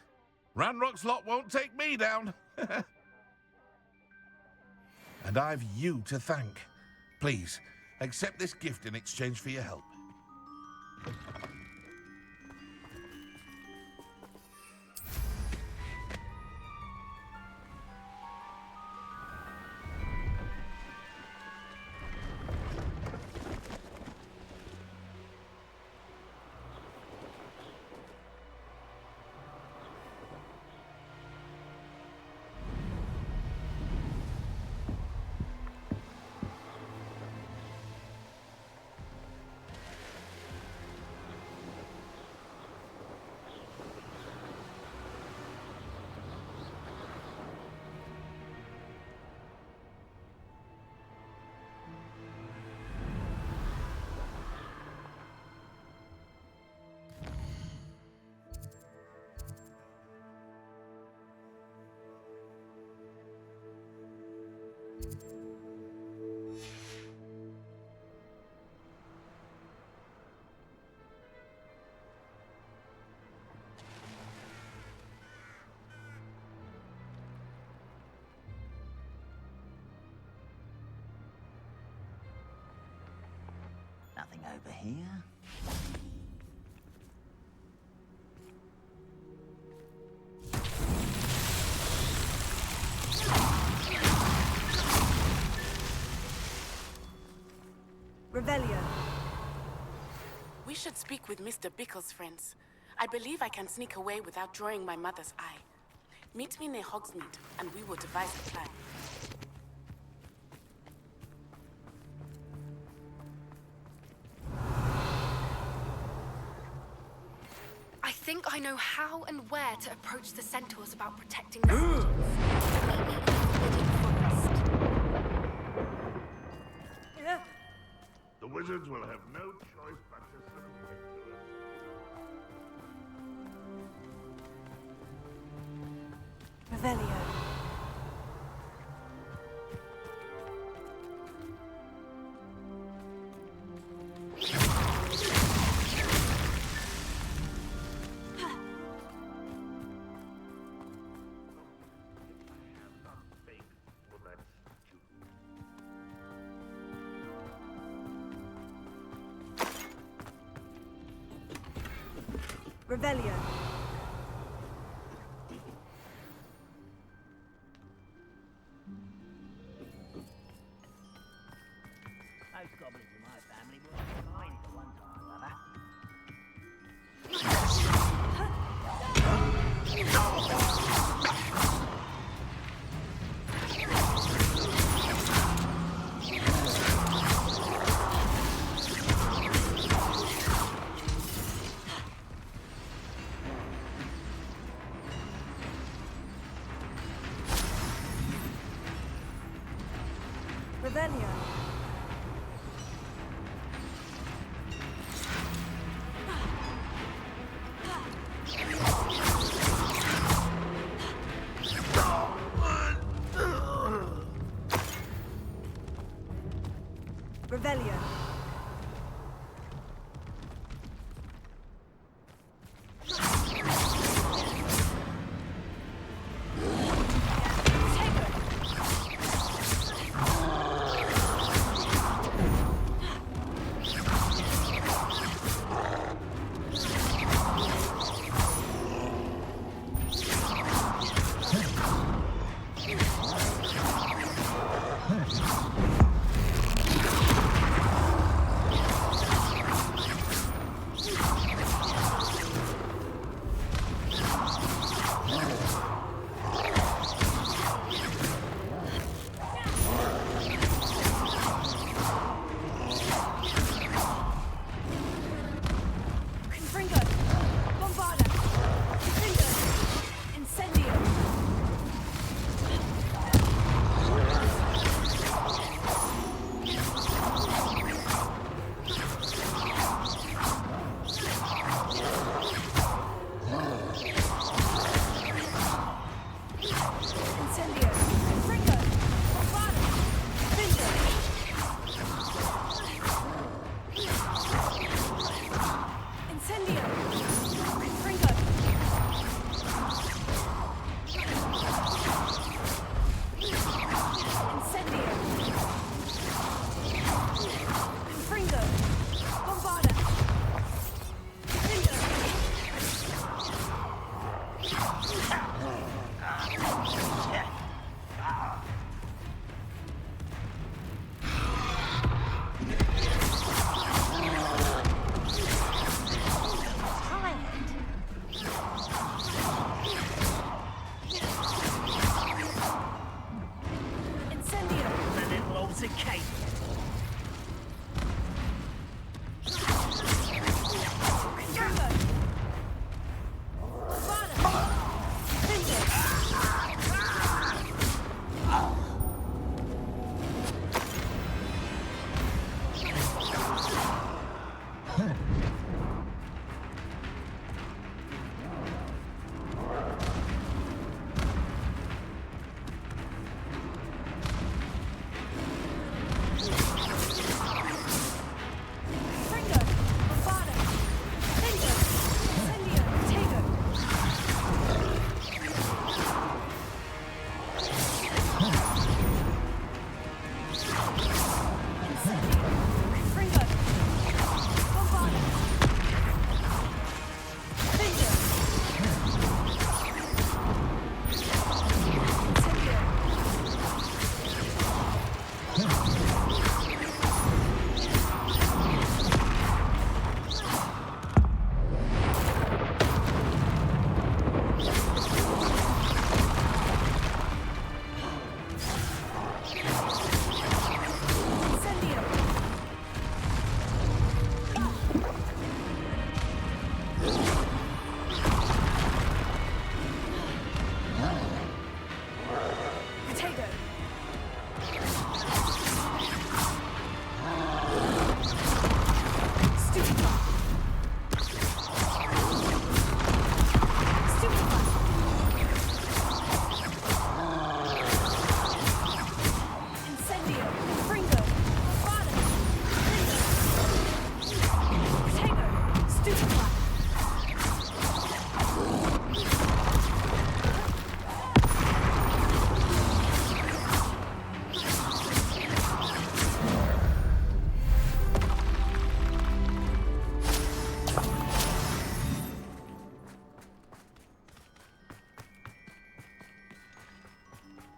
Ranrock's lot won't take me down. And I've you to thank. Please, Accept this gift in exchange for your help. Nothing over here. Revelio. We should speak with Mr. Bickle's friends. I believe I can sneak away without drawing my mother's eye. Meet me near Hogsmeade, and we will devise a plan. I think I know how and where to approach the centaurs about protecting the citizens. Meet me in the Forbidden Forest. The wizards will have no choice but to submit to us. Revelio. Revelio. Most goblins in my family were kind at one time or other. Revelio. Revelio.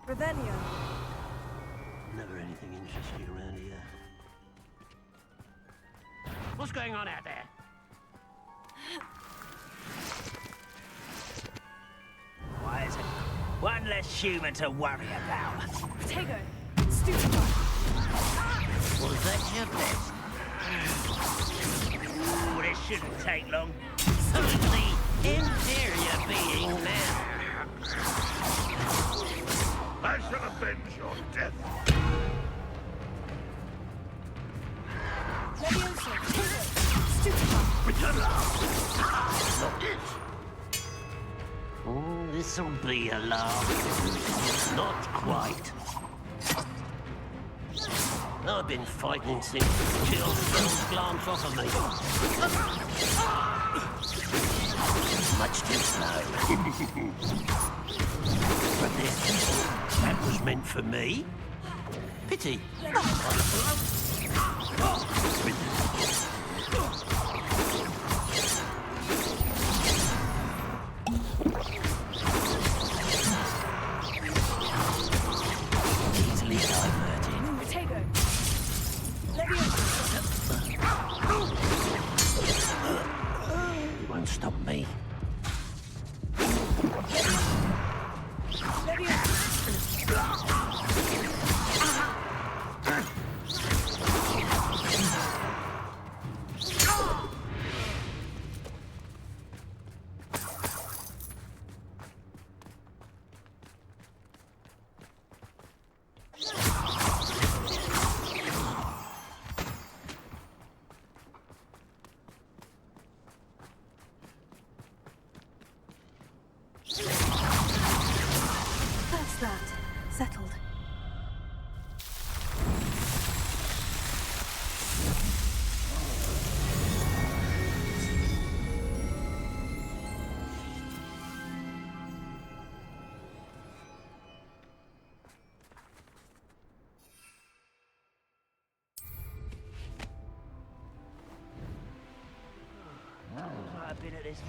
Revelio. Never anything interesting around here. What's going on out there? Why is it one less human to worry about? Protego, stupefy. Was that your best? Ooh, this shouldn't take long. So the inferior being now. I shall avenge your death. Leviosa, Protego, stupefy. Return Not it. Oh, this'll be a laugh. Not quite. I've been fighting since Jill fell glance off of me. Much too slow. But this, that was meant for me. Pity. Easily diverted. Protego. Leviosa. You won't stop me. That's that. Settled. I've been at this.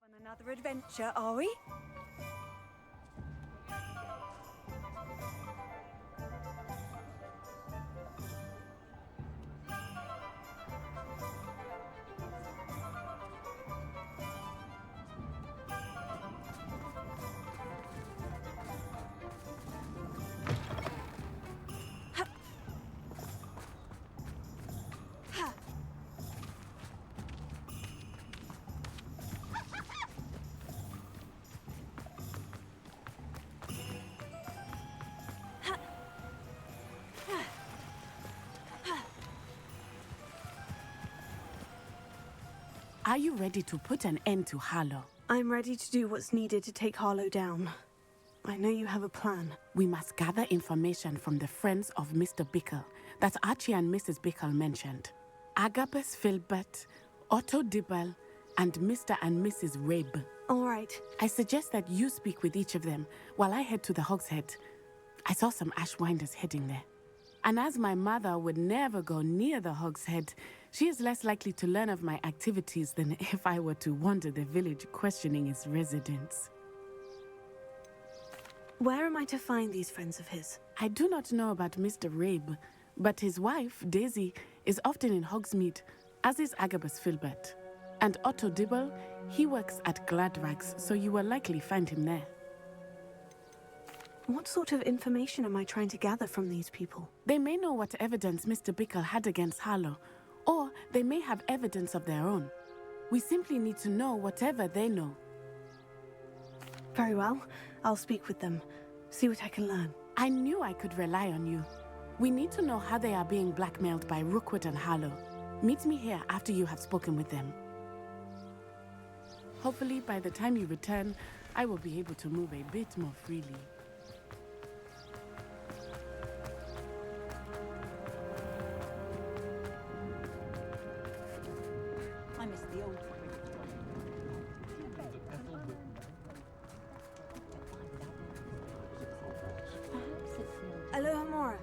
On another adventure, are we? Are you ready to put an end to Harlow? I'm ready to do what's needed to take Harlow down. I know you have a plan. We must gather information from the friends of Mr. Bickle that Archie and Mrs. Bickle mentioned. Agabus Filbert, Otto Dibble, and Mr. and Mrs. Rabe. All right. I suggest that you speak with each of them while I head to the Hogshead. I saw some Ashwinders heading there. And as my mother would never go near the Hogshead, she is less likely to learn of my activities than if I were to wander the village questioning its residents. Where am I to find these friends of his? I do not know about Mr. Rabe, but his wife, Daisy, is often in Hogsmeade, as is Agabus Filbert. And Otto Dibble, he works at Gladrags, so you will likely find him there. What sort of information am I trying to gather from these people? They may know what evidence Mr. Bickle had against Harlow, or they may have evidence of their own. We simply need to know whatever they know. Very well. I'll speak with them. See what I can learn. I knew I could rely on you. We need to know how they are being blackmailed by Rookwood and Harlow. Meet me here after you have spoken with them. Hopefully, by the time you return, I will be able to move a bit more freely. I miss the old Aloha Mora.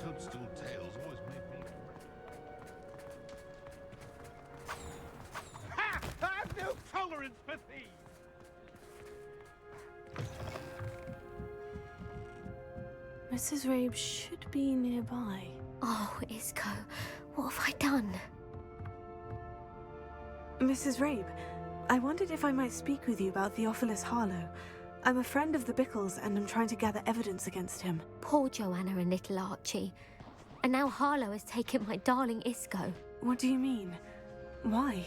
Toadstool tales always made me... Ha! I've no tolerance for thieves! Mrs. Rabe should be nearby. Oh, Isco, what have I done? Mrs. Rabe, I wondered if I might speak with you about Theophilus Harlow. I'm a friend of the Bickles and I'm trying to gather evidence against him. Poor Joanna and little Archie. And now Harlow has taken my darling Isco. What do you mean? Why?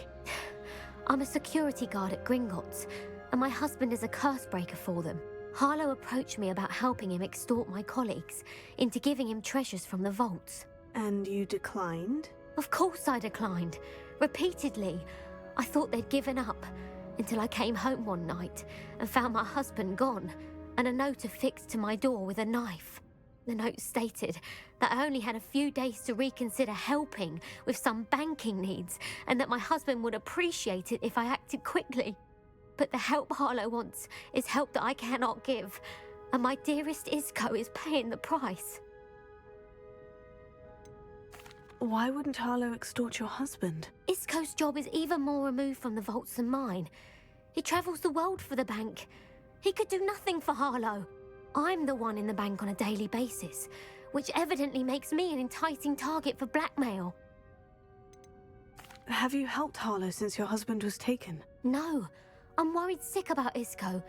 I'm a security guard at Gringotts, and my husband is a curse breaker for them. Harlow approached me about helping him extort my colleagues into giving him treasures from the vaults. And you declined? Of course I declined. Repeatedly. I thought they'd given up, until I came home one night and found my husband gone, and a note affixed to my door with a knife. The note stated that I only had a few days to reconsider helping with some banking needs, and that my husband would appreciate it if I acted quickly. But the help Harlow wants is help that I cannot give, and my dearest Isco is paying the price. Why wouldn't Harlow extort your husband? Isco's job is even more removed from the vaults than mine. He travels the world for the bank. He could do nothing for Harlow. I'm the one in the bank on a daily basis, which evidently makes me an enticing target for blackmail. Have you helped Harlow since your husband was taken? No. I'm worried sick about Isco,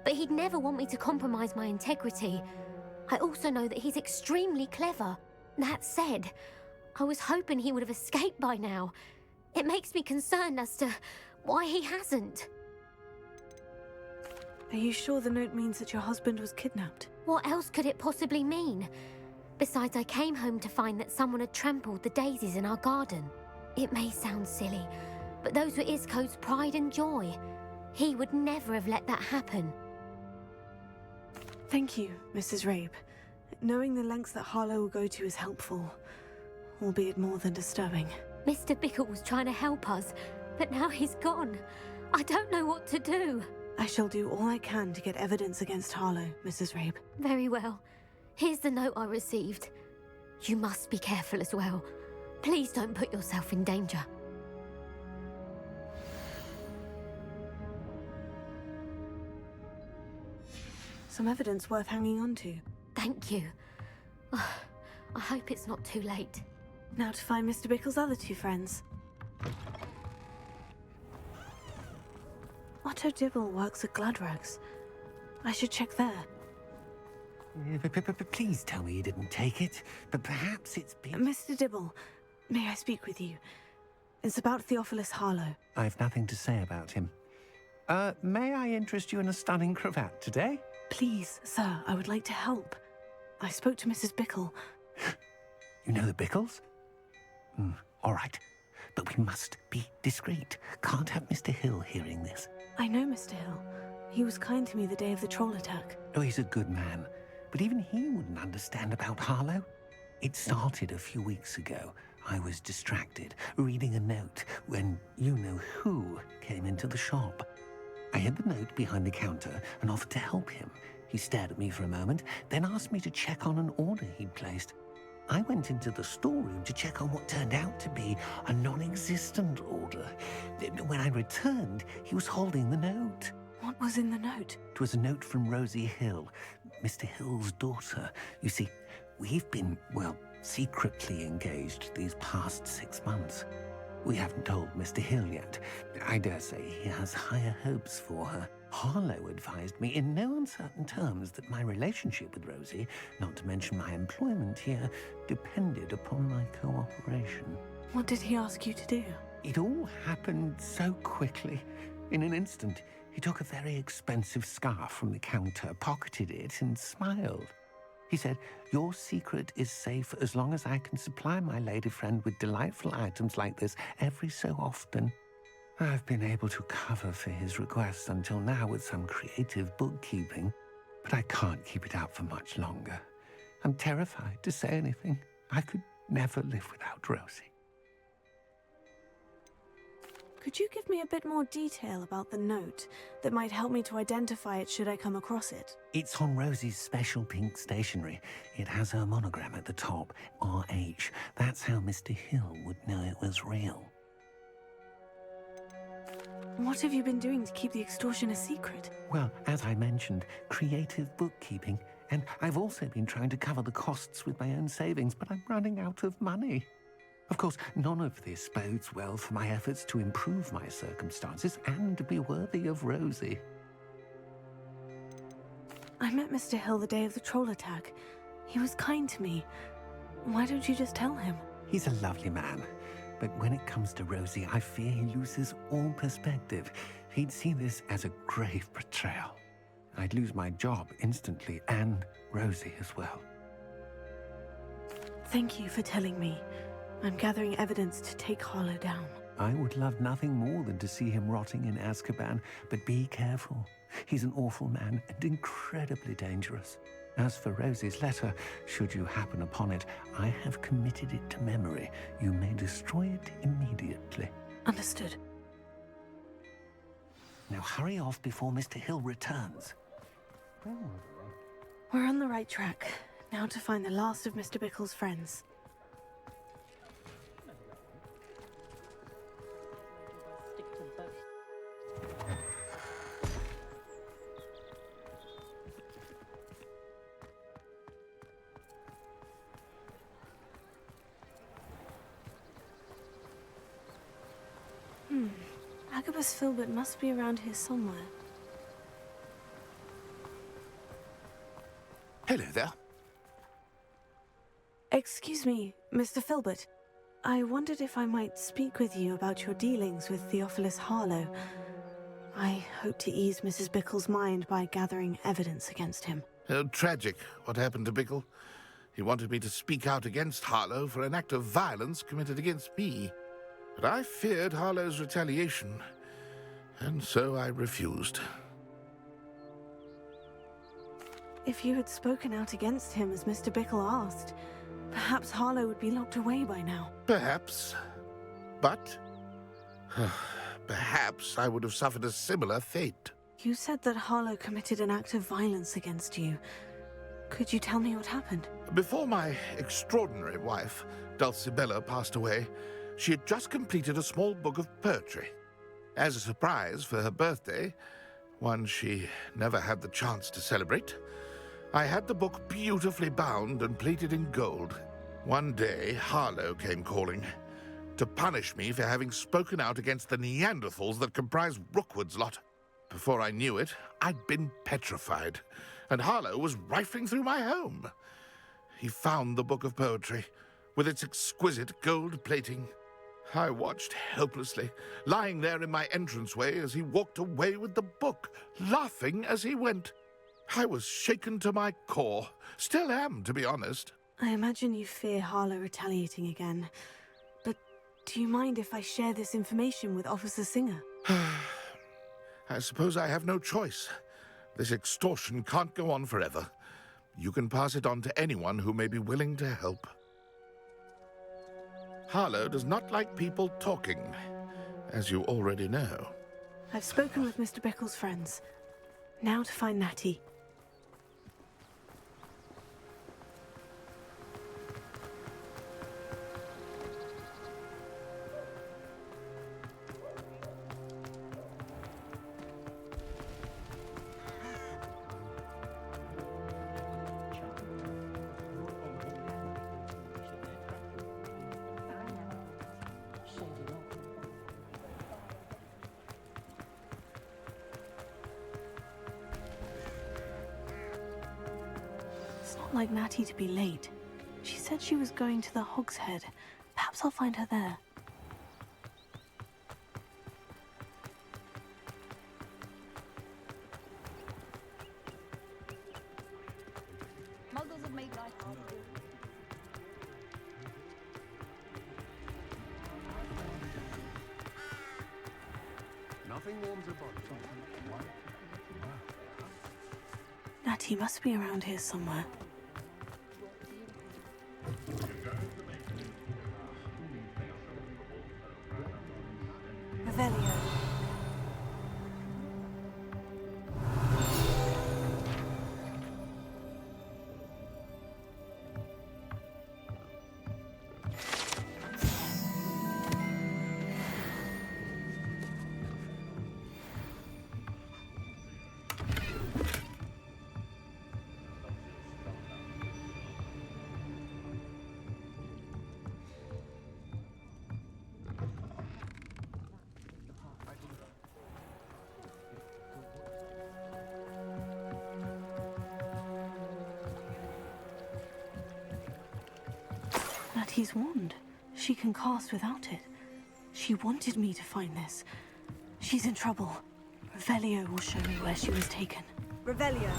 but he'd never want me to compromise my integrity. I also know that he's extremely clever. That said, I was hoping he would have escaped by now. It makes me concerned as to why he hasn't. Are you sure the note means that your husband was kidnapped? What else could it possibly mean? Besides, I came home to find that someone had trampled the daisies in our garden. It may sound silly, but those were Isco's pride and joy. He would never have let that happen. Thank you, Mrs. Rabe. Knowing the lengths that Harlow will go to is helpful, albeit more than disturbing. Mr. Bickle was trying to help us, but now he's gone. I don't know what to do. I shall do all I can to get evidence against Harlow, Mrs. Rabe. Very well. Here's the note I received. You must be careful as well. Please don't put yourself in danger. Some evidence worth hanging on to. Thank you. I hope it's not too late. Now to find Mr. Bickle's other two friends. Otto Dibble works at Gladrags. I should check there. Please tell me you didn't take it. But perhaps it's been... Mr. Dibble, may I speak with you? It's about Theophilus Harlow. I've nothing to say about him. May I interest you in a stunning cravat today? Please, sir, I would like to help. I spoke to Mrs. Bickle. You know the Bickles? All right. But we must be discreet. Can't have Mr. Hill hearing this. I know Mr. Hill. He was kind to me the day of the troll attack. Oh, he's a good man. But even he wouldn't understand about Harlow. It started a few weeks ago. I was distracted, reading a note, when you-know-who came into the shop. I hid the note behind the counter and offered to help him. He stared at me for a moment, then asked me to check on an order he'd placed. I went into the storeroom to check on what turned out to be a non-existent order. When I returned, he was holding the note. What was in the note? It was a note from Rosie Hill, Mr. Hill's daughter. You see, we've been, well, secretly engaged these past 6 months. We haven't told Mr. Hill yet. I dare say he has higher hopes for her. Harlow advised me in no uncertain terms that my relationship with Rosie, not to mention my employment here, depended upon my cooperation. What did he ask you to do? It all happened so quickly. In an instant, he took a very expensive scarf from the counter, pocketed it, and smiled. He said, "Your secret is safe as long as I can supply my lady friend with delightful items like this every so often." I've been able to cover for his requests until now with some creative bookkeeping, but I can't keep it out for much longer. I'm terrified to say anything. I could never live without Rosie. Could you give me a bit more detail about the note that might help me to identify it should I come across it? It's on Rosie's special pink stationery. It has her monogram at the top, RH. That's how Mr. Hill would know it was real. What have you been doing to keep the extortion a secret? Well, as I mentioned, creative bookkeeping. And I've also been trying to cover the costs with my own savings, but I'm running out of money. Of course, none of this bodes well for my efforts to improve my circumstances and to be worthy of Rosie. I met Mr. Hill the day of the troll attack. He was kind to me. Why don't you just tell him? He's a lovely man. But when it comes to Rosie, I fear he loses all perspective. He'd see this as a grave betrayal. I'd lose my job instantly, and Rosie as well. Thank you for telling me. I'm gathering evidence to take Harlow down. I would love nothing more than to see him rotting in Azkaban, but be careful. He's an awful man and incredibly dangerous. As for Rosie's letter, should you happen upon it, I have committed it to memory. You may destroy it immediately. Understood. Now hurry off before Mr. Hill returns. We're on the right track. Now to find the last of Mr. Bickle's friends. Agabus Filbert must be around here somewhere. Hello there. Excuse me, Mr. Filbert. I wondered if I might speak with you about your dealings with Theophilus Harlow. I hope to ease Mrs. Bickle's mind by gathering evidence against him. Tragic, what happened to Bickle. He wanted me to speak out against Harlow for an act of violence committed against me. But I feared Harlow's retaliation, and so I refused. If you had spoken out against him as Mr. Bickle asked, perhaps Harlow would be locked away by now. Perhaps. But perhaps I would have suffered a similar fate. You said that Harlow committed an act of violence against you. Could you tell me what happened? Before my extraordinary wife, Dulcibella, passed away, she had just completed a small book of poetry. As a surprise for her birthday, one she never had the chance to celebrate, I had the book beautifully bound and plated in gold. One day, Harlow came calling to punish me for having spoken out against the Neanderthals that comprise Rookwood's lot. Before I knew it, I'd been petrified, and Harlow was rifling through my home. He found the book of poetry, with its exquisite gold plating. I watched helplessly, lying there in my entranceway as he walked away with the book, laughing as he went. I was shaken to my core. Still am, to be honest. I imagine you fear Harlow retaliating again. But do you mind if I share this information with Officer Singer? I suppose I have no choice. This extortion can't go on forever. You can pass it on to anyone who may be willing to help. Harlow does not like people talking, as you already know. I've spoken with Mr. Bickle's friends. Now to find Natty. Like Natty to be late. She said she was going to the Hog's Head. Perhaps I'll find her there. Muggles have made life hard. Nothing warms a body. Natty must be around here somewhere. Revelio. Natty's wand. She can cast without it. She wanted me to find this. She's in trouble. Revelio will show me where she was taken. Revelio.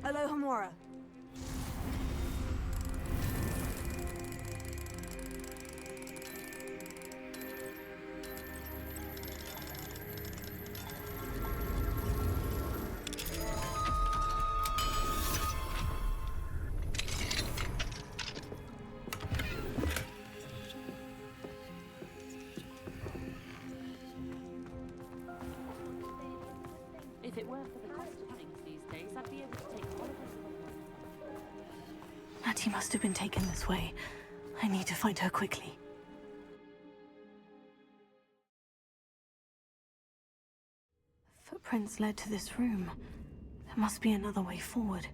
Alohomora. If it weren't for the cost of things these days, I'd be able to take all of this. Natty must have been taken this way. I need to find her quickly. Footprints led to this room. There must be another way forward.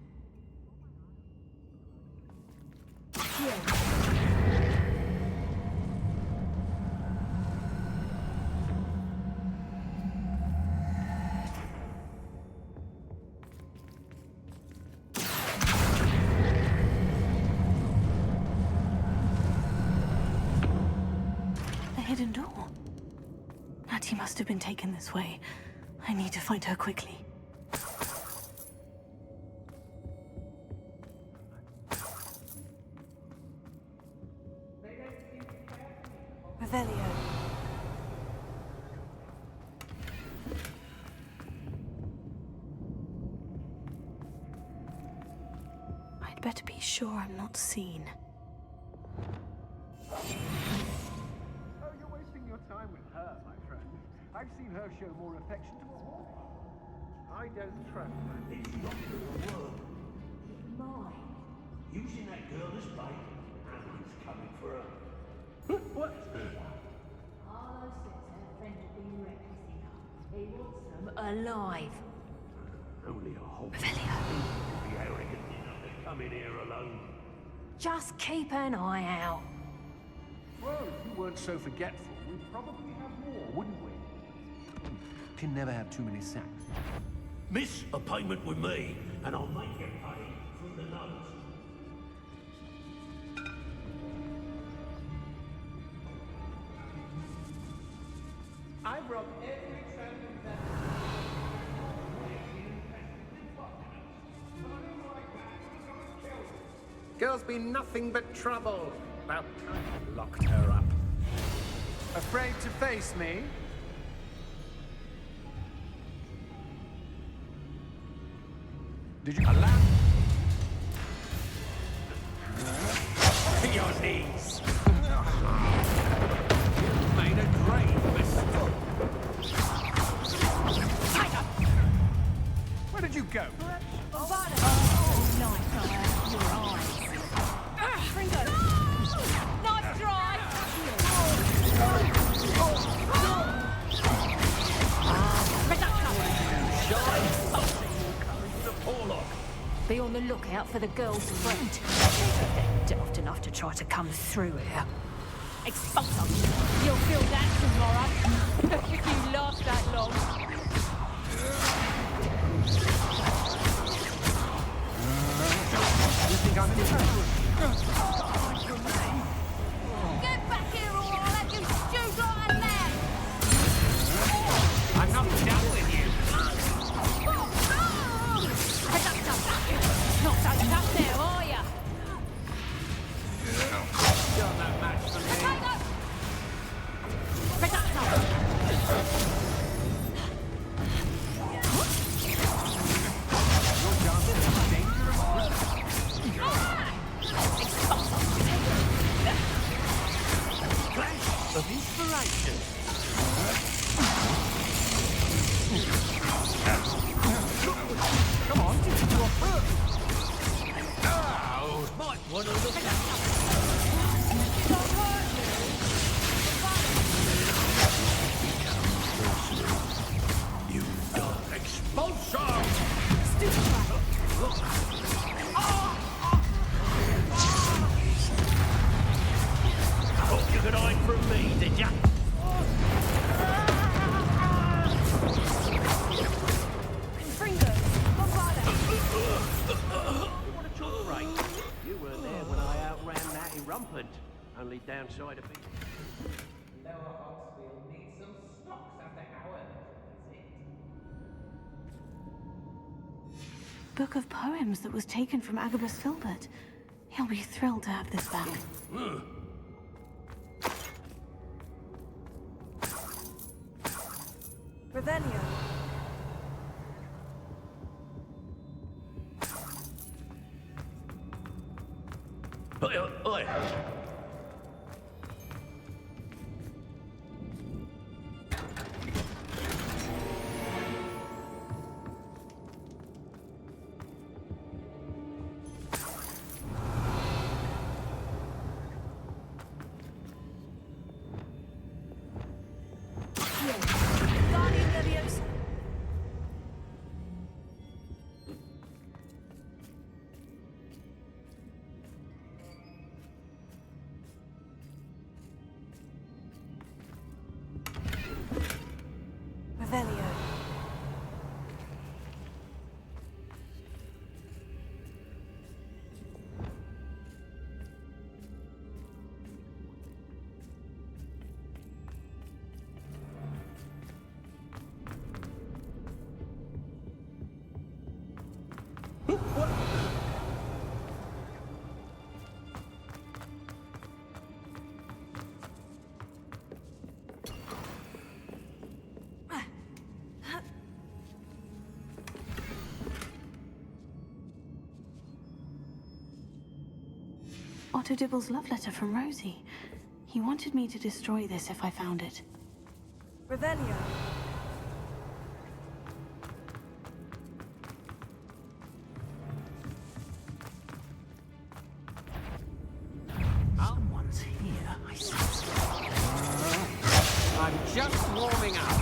A hidden door. Natty must have been taken this way. I need to find her quickly. Revelio. I'd better be sure I'm not seen. Oh, you're wasting your time with her, my friend. I've seen her show more affection to a woman. I don't trust her. It's not your word. It's mine. Using that girl as bait, and he's coming for her. What? Harlow says her friend has been reckless enough. He wants them alive. Only a whole be arrogant enough to come in here alone. Just keep an eye out. Well, if you weren't so forgetful, we'd probably have more, wouldn't we? Can never have too many sacks. Miss a payment with me, and I'll make you pay through the nose. I've robbed every traveling van. Girl's been nothing but trouble. About time I locked her up. Afraid to face me? Did you allow? To your knees. You made a grave mistake. Where did you go? Be on the lookout for the girl's friend. They're daft enough to try to come through here. Expose them. You'll feel that tomorrow. If you last that long. You think I'm in trouble? Get back here or I'll have you stewed like a lamb. I'm not done with you. Not so tough now, are ya? You're no match for me. Your chances of danger Flash of inspiration. Come on, get to your foot. Oh, might want to look at you got expulsion! Thought you could hide from me, did ya? You weren't there when I outran Natty Rumpant. Only downside of it. Lower Hogsfield needs some stocks after our visit. Book of poems that was taken from Agabus Filbert. He'll be thrilled to have this back. Revelio. Oi, oi. Guardian Leviosa. Otto Dibble's love letter from Rosie. He wanted me to destroy this if I found it. Revelio. Someone's here, I see. I'm just warming up.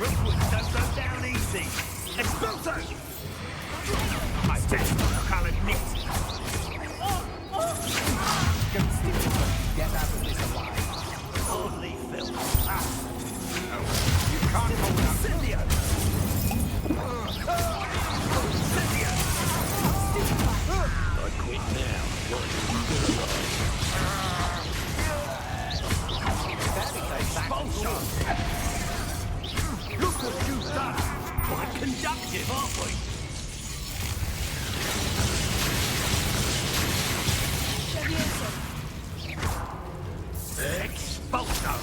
Rookwood don't go down easy. Expulso! I can't admit. Get out of this alive. Only Phil. You can't hold up. Incendio! Incendio! I quit now. Expulsion! Look what you've done! Quite conductive, aren't we? Expulso!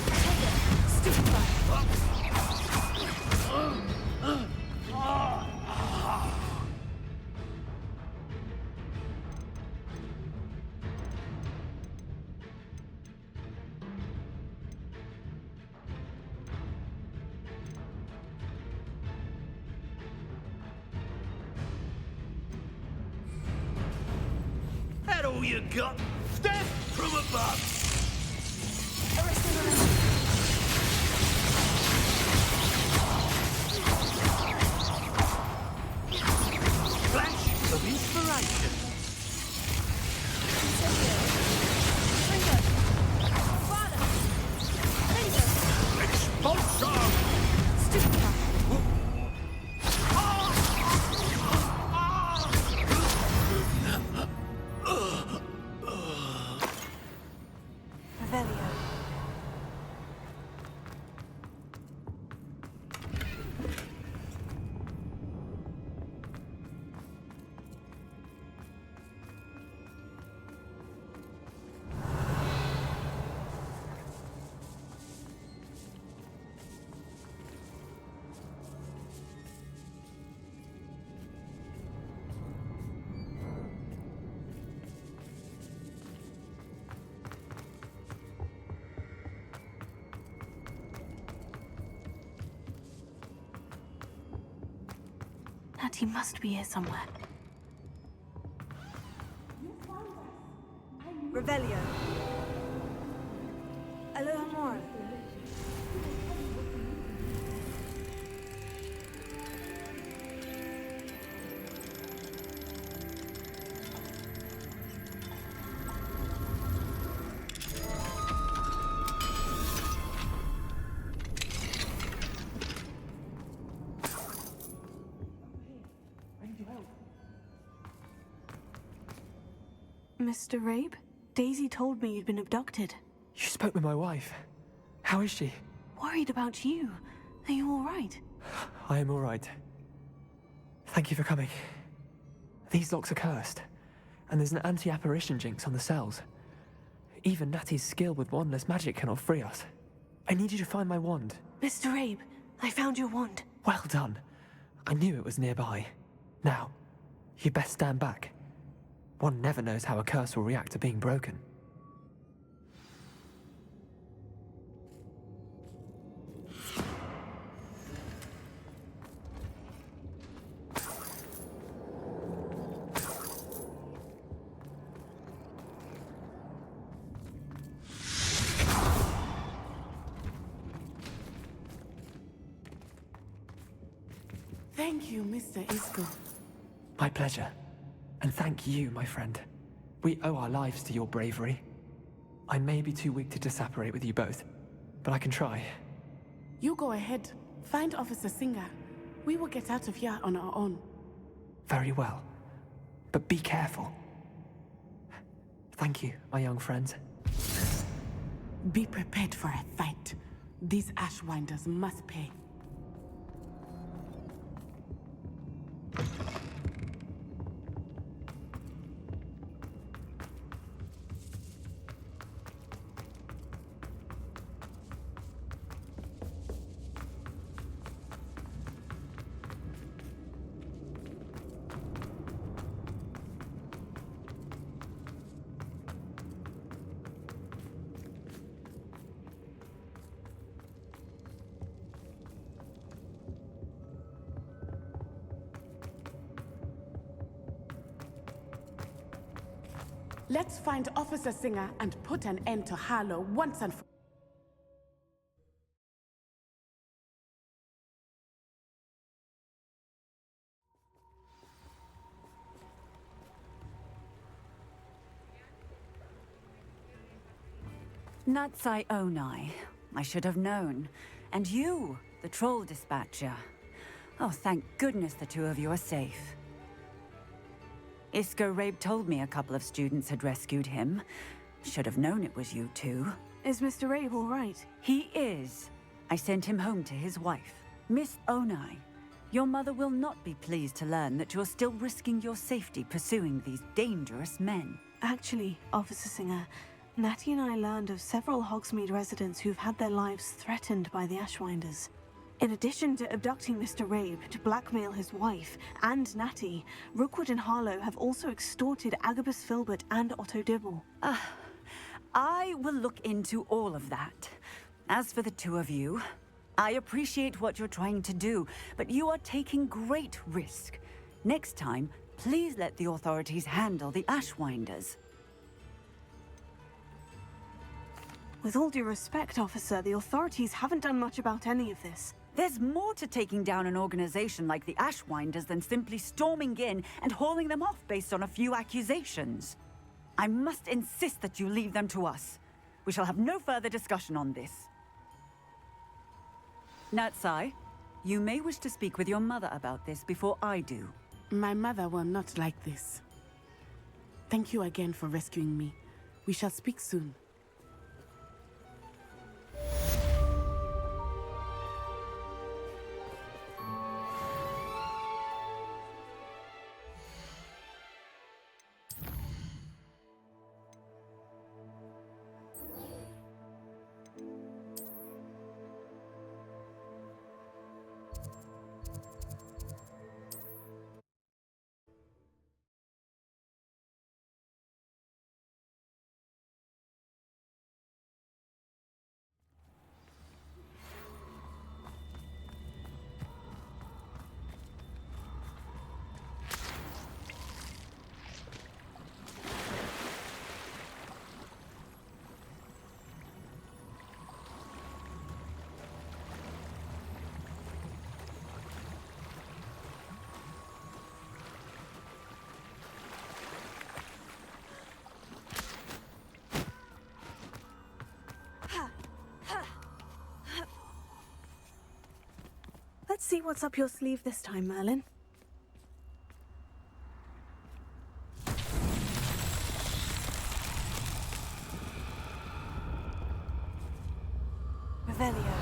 That all you got? Death from above! Flash of inspiration. Expulsion! Revelio. Natty must be here somewhere. Revelio. Alohomora. Mr. Rabe? Daisy told me you'd been abducted. You spoke with my wife. How is she? Worried about you. Are you all right? I am all right. Thank you for coming. These locks are cursed, and there's an anti-apparition jinx on the cells. Even Natty's skill with wandless magic cannot free us. I need you to find my wand. Mr. Rabe, I found your wand. Well done. I knew it was nearby. Now, you best stand back. One never knows how a curse will react to being broken. Thank you, Mr. Isco. My pleasure. And thank you, my friend. We owe our lives to your bravery. I may be too weak to disapparate with you both, but I can try. You go ahead. Find Officer Singer. We will get out of here on our own. Very well. But be careful. Thank you, my young friends. Be prepared for a fight. These Ashwinders must pay. Let's find Officer Singer and put an end to Harlow once and for Natsai Onai. I should have known. And you, the troll dispatcher. Oh, thank goodness the two of you are safe. Isco Rabe told me a couple of students had rescued him. Should have known it was you two. Is Mr. Rabe all right? He is. I sent him home to his wife. Miss Onai, your mother will not be pleased to learn that you're still risking your safety pursuing these dangerous men. Actually, Officer Singer, Natty and I learned of several Hogsmeade residents who've had their lives threatened by the Ashwinders. In addition to abducting Mr. Rabe to blackmail his wife and Natty, Rookwood and Harlow have also extorted Agabus Filbert and Otto Dibble. I will look into all of that. As for the two of you, I appreciate what you're trying to do, but you are taking great risk. Next time, please let the authorities handle the Ashwinders. With all due respect, officer, the authorities haven't done much about any of this. There's more to taking down an organization like the Ashwinders than simply storming in and hauling them off based on a few accusations. I must insist that you leave them to us. We shall have no further discussion on this. Natsai, you may wish to speak with your mother about this before I do. My mother will not like this. Thank you again for rescuing me. We shall speak soon. Let's see what's up your sleeve this time, Merlin. Revelio.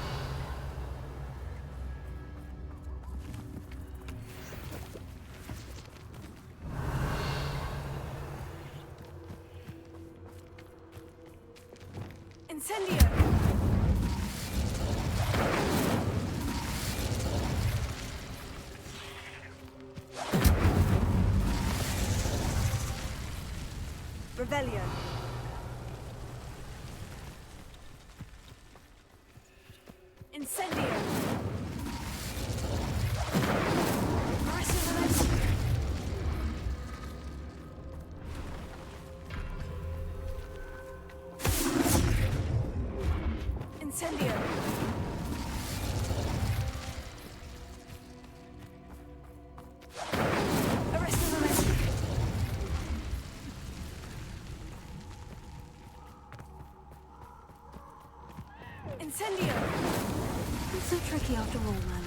Incendio. Revelio. Incendio. Incendio. Incendio! Not so tricky after all, Merlin.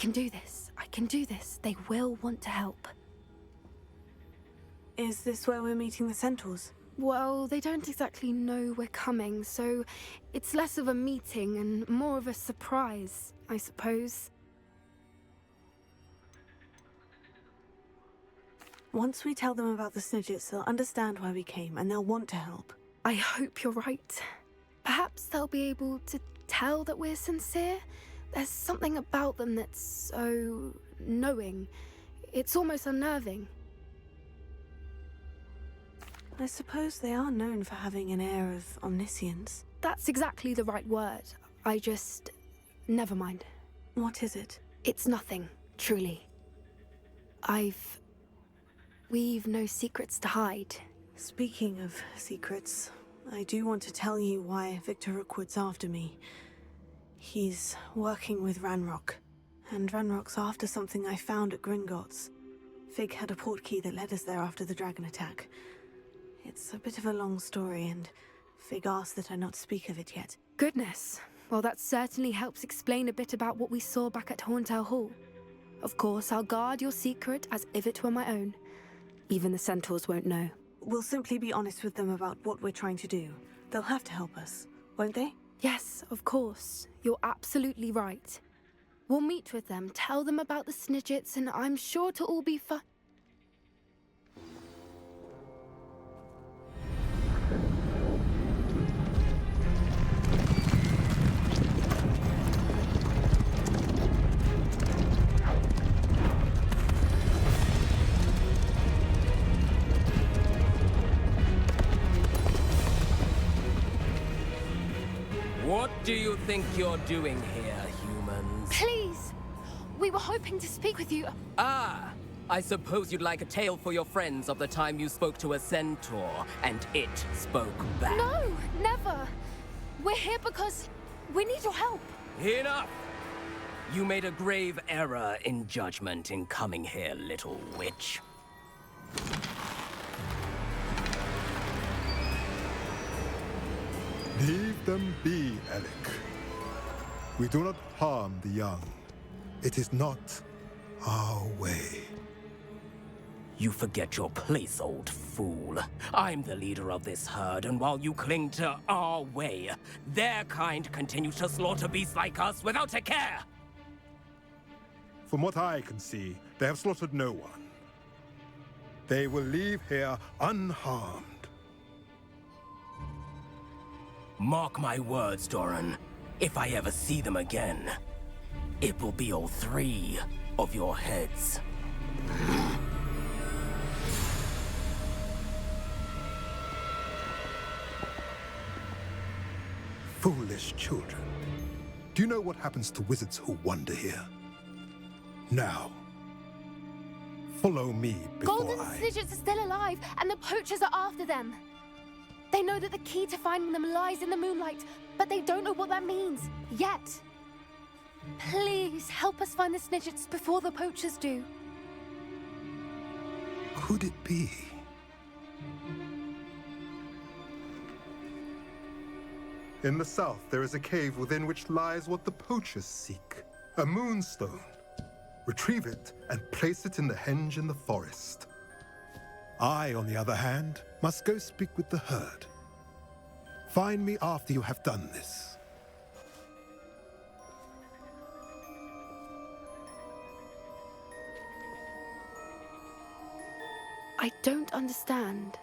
can do this. I can do this. They will want to help. Is this where we're meeting the centaurs? Well, they don't exactly know we're coming, so it's less of a meeting and more of a surprise, I suppose. Once we tell them about the Snidgets, they'll understand why we came and they'll want to help. I hope you're right. Perhaps they'll be able to tell that we're sincere. There's something about them that's so knowing. It's almost unnerving. I suppose they are known for having an air of omniscience. That's exactly the right word. I just... never mind. What is it? It's nothing, truly. We've no secrets to hide. Speaking of secrets, I do want to tell you why Victor Rookwood's after me. He's working with Ranrock, and Ranrock's after something I found at Gringotts. Fig had a portkey that led us there after the dragon attack. It's a bit of a long story, and Fig asked that I not speak of it yet. Goodness. Well, that certainly helps explain a bit about what we saw back at Horntail Hall. Of course, I'll guard your secret as if it were my own. Even the centaurs won't know. We'll simply be honest with them about what we're trying to do. They'll have to help us, won't they? Yes, of course. You're absolutely right. We'll meet with them, tell them about the Snidgets, and I'm sure it'll all be fun. What do you think you're doing here, humans? Please! We were hoping to speak with you. Ah! I suppose you'd like a tale for your friends of the time you spoke to a centaur, and it spoke back. No, never! We're here because we need your help. Enough! You made a grave error in judgment in coming here, little witch. Leave them be, Alec. We do not harm the young. It is not our way. You forget your place, old fool. I'm the leader of this herd, and while you cling to our way, their kind continues to slaughter beasts like us without a care! From what I can see, they have slaughtered no one. They will leave here unharmed. Mark my words, Doran. If I ever see them again, it will be all 3 of your heads. Foolish children. Do you know what happens to wizards who wander here? Now, follow me before Golden Snidgets are still alive, and the poachers are after them. They know that the key to finding them lies in the moonlight, but they don't know what that means, yet. Please, help us find the Snidgets before the poachers do. Could it be? In the south, there is a cave within which lies what the poachers seek. A moonstone. Retrieve it and place it in the henge in the forest. I, on the other hand, must go speak with the herd. Find me after you have done this. I don't understand.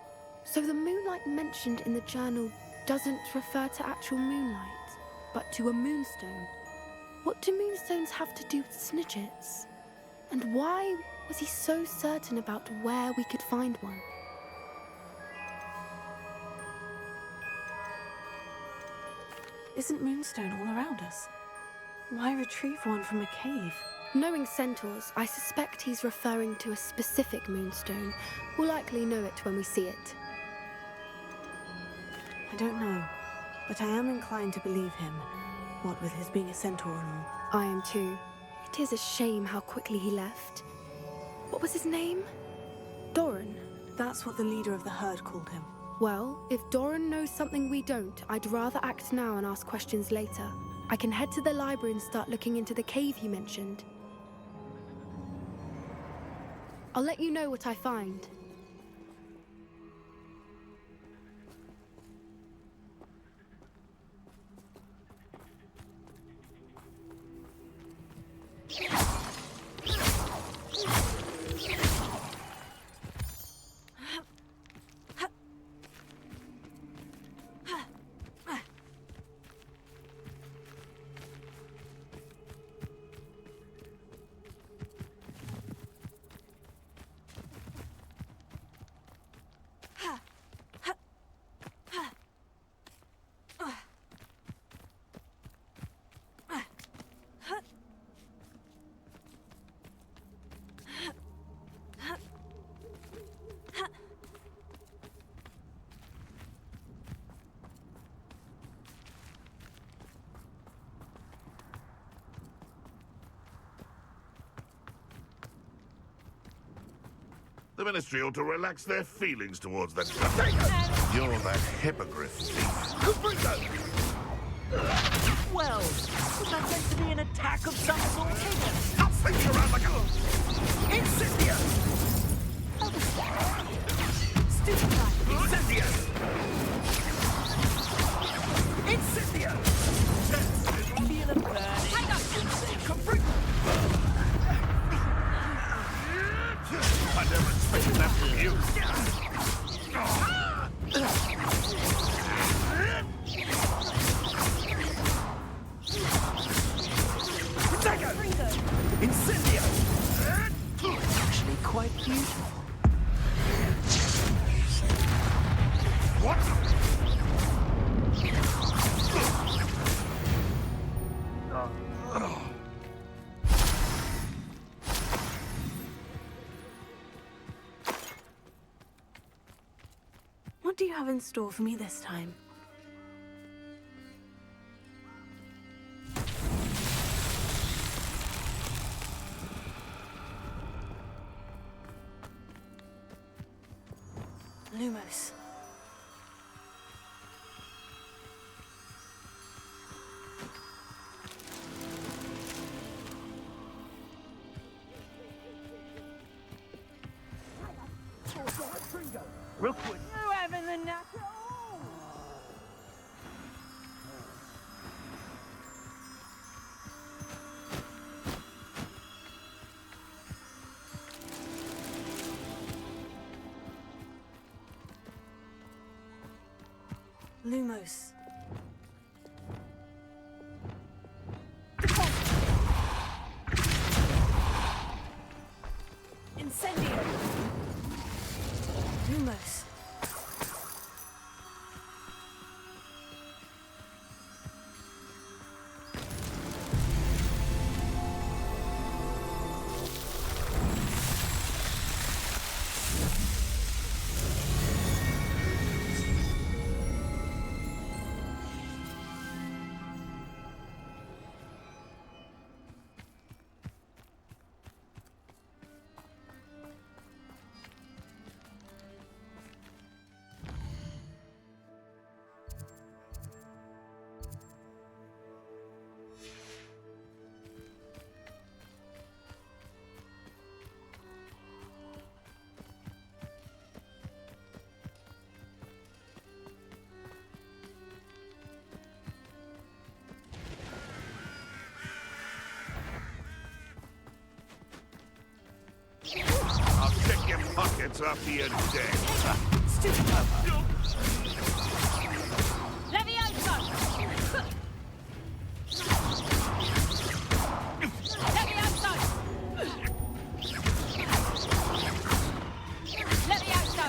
So the moonlight mentioned in the journal doesn't refer to actual moonlight, but to a moonstone. What do moonstones have to do with Snidgets? And why was he so certain about where we could find one? Isn't Moonstone all around us? Why retrieve one from a cave? Knowing centaurs, I suspect he's referring to a specific moonstone. We'll likely know it when we see it. I don't know, but I am inclined to believe him, what with his being a centaur and all. I am too. It is a shame how quickly he left. What was his name? Doran? That's what the leader of the herd called him. Well, if Doran knows something we don't, I'd rather act now and ask questions later. I can head to the library and start looking into the cave you mentioned. I'll let you know what I find. The Ministry ought to relax their feelings towards that guy. You're that hippogriff thief. Well, was that meant to be an attack of some sort? I'll fling you around like a... Incendio! Stupid guy! Incendio! Incendio! Feel a burn. Hang on! I never expected that from you. Incendio! Actually quite beautiful. What? What do you have in store for me this time? Lumos. Rookwood. You having the knack at all? Lumos. Incendio. Lumos. I'll check your pockets after you're dead. Stupid. Levioso! Levioso! Levioso!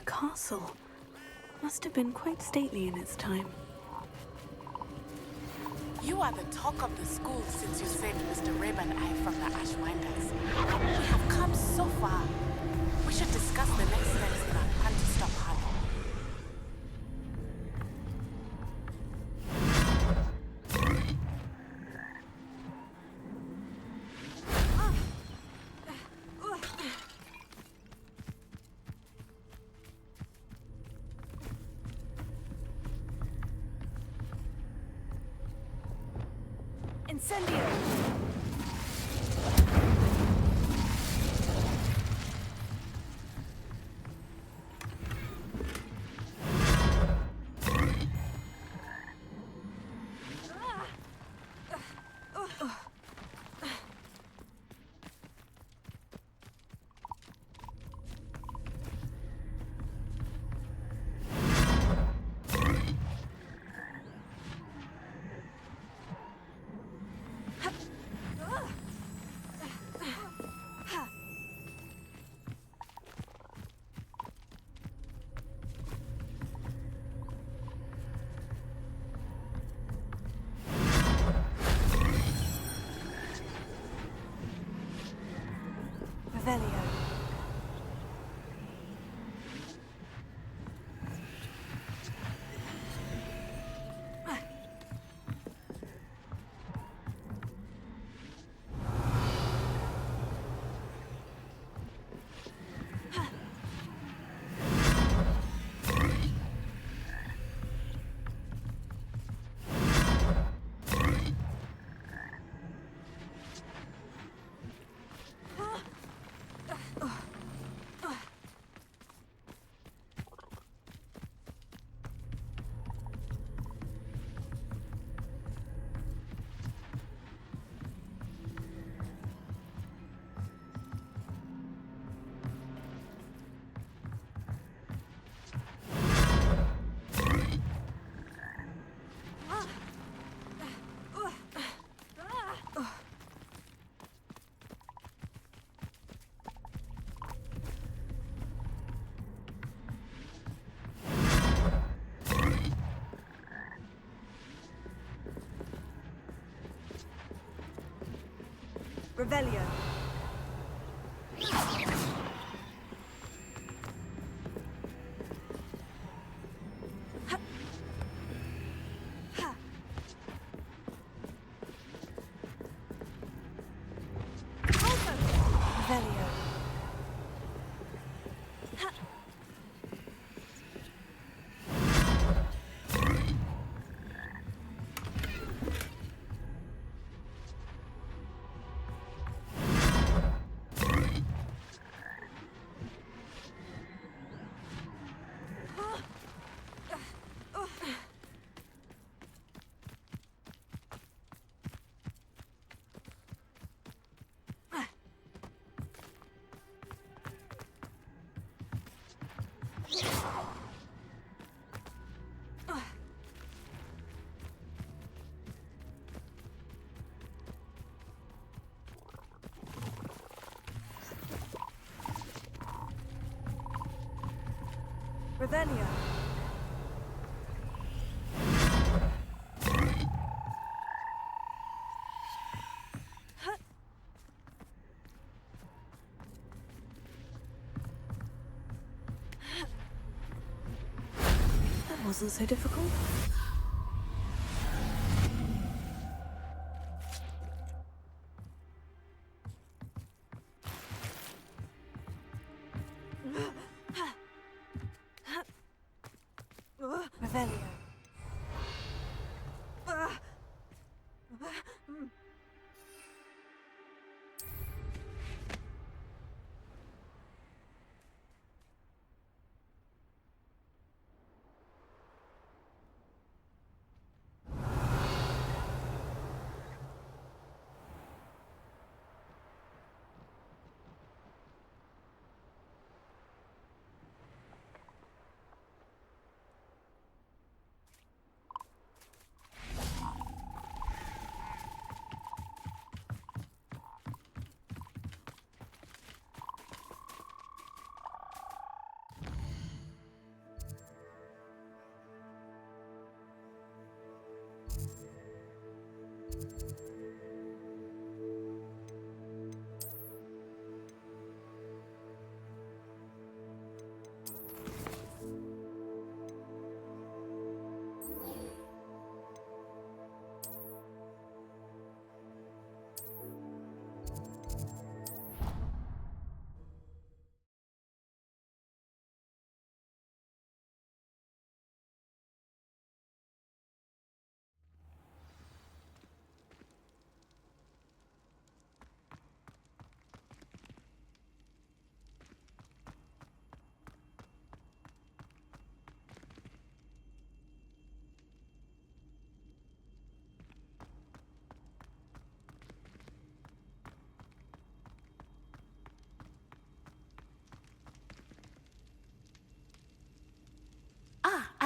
castle. Must have been quite stately in its time. You are the talk of the school since you saved Mr. Rib and I from the Ashwinders. We have come so far. We should discuss the next steps in our plan to stop Harlow. Incendio! Revelio. Revelio. Revelio. Revelio. That wasn't so difficult. Revelio.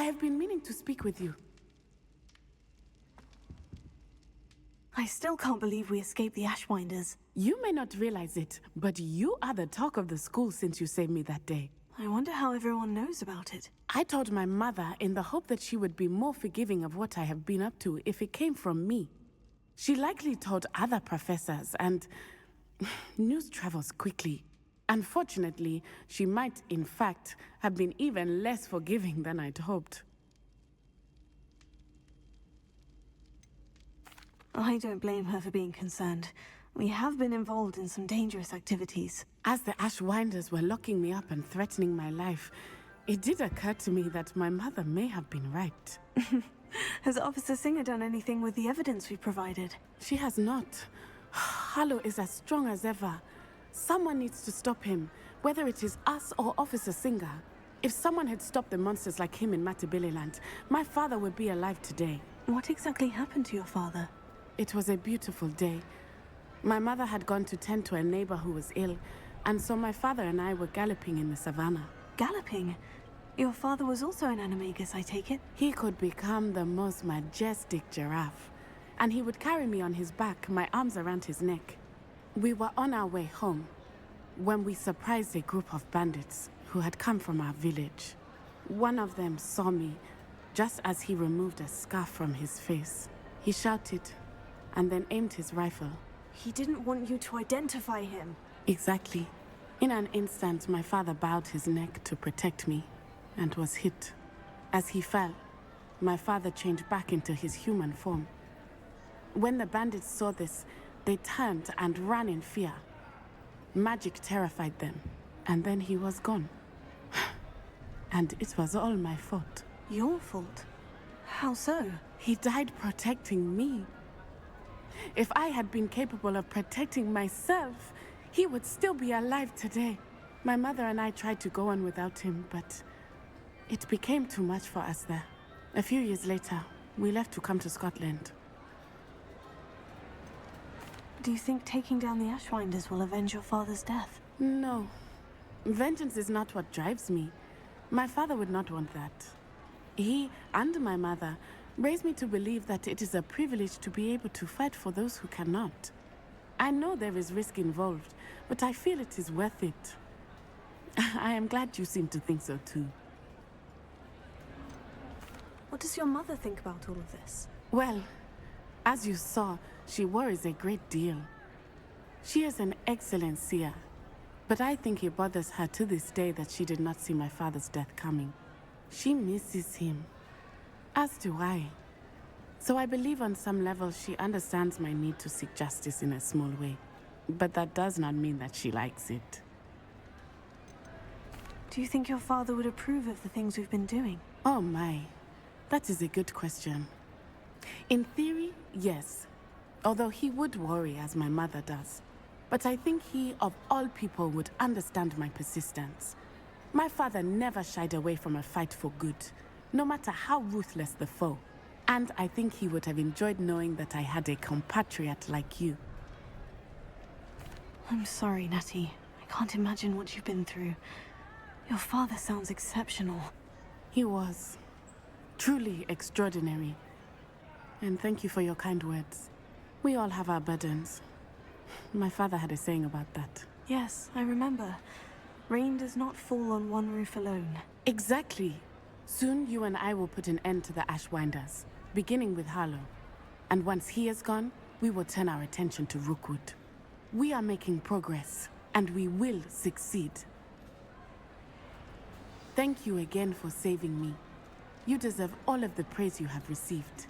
I have been meaning to speak with you. I still can't believe we escaped the Ashwinders. You may not realize it, but you are the talk of the school since you saved me that day. I wonder how everyone knows about it. I told my mother in the hope that she would be more forgiving of what I have been up to if it came from me. She likely told other professors, and news travels quickly. Unfortunately, she might, in fact, have been even less forgiving than I'd hoped. I don't blame her for being concerned. We have been involved in some dangerous activities. As the Ashwinders were locking me up and threatening my life, it did occur to me that my mother may have been right. Has Officer Singer done anything with the evidence we provided? She has not. Harlow is as strong as ever. Someone needs to stop him, whether it is us or Officer Singer. If someone had stopped the monsters like him in Matabeleland, my father would be alive today. What exactly happened to your father? It was a beautiful day. My mother had gone to tend to a neighbor who was ill, and so my father and I were galloping in the savannah. Galloping? Your father was also an animagus, I take it? He could become the most majestic giraffe, and he would carry me on his back, my arms around his neck. We were on our way home when we surprised a group of bandits who had come from our village. One of them saw me just as he removed a scarf from his face. He shouted and then aimed his rifle. He didn't want you to identify him. Exactly. In an instant, my father bowed his neck to protect me and was hit. As he fell, my father changed back into his human form. When the bandits saw this, they turned and ran in fear. Magic terrified them, and then he was gone. And it was all my fault. Your fault? How so? He died protecting me. If I had been capable of protecting myself, he would still be alive today. My mother and I tried to go on without him, but it became too much for us there. A few years later, we left to come to Scotland. Do you think taking down the Ashwinders will avenge your father's death? No. Vengeance is not what drives me. My father would not want that. He and my mother raised me to believe that it is a privilege to be able to fight for those who cannot. I know there is risk involved, but I feel it is worth it. I am glad you seem to think so too. What does your mother think about all of this? Well, as you saw, she worries a great deal. She is an excellent seer, but I think it bothers her to this day that she did not see my father's death coming. She misses him, as do I. So I believe on some level she understands my need to seek justice in a small way. But that does not mean that she likes it. Do you think your father would approve of the things we've been doing? Oh my, that is a good question. In theory, yes. Although he would worry as my mother does. But I think he, of all people, would understand my persistence. My father never shied away from a fight for good, no matter how ruthless the foe. And I think he would have enjoyed knowing that I had a compatriot like you. I'm sorry, Natty. I can't imagine what you've been through. Your father sounds exceptional. He was. Truly extraordinary. And thank you for your kind words. We all have our burdens. My father had a saying about that. Yes, I remember. Rain does not fall on one roof alone. Exactly. Soon you and I will put an end to the Ashwinders, beginning with Harlow. And once he is gone, we will turn our attention to Rookwood. We are making progress, and we will succeed. Thank you again for saving me. You deserve all of the praise you have received.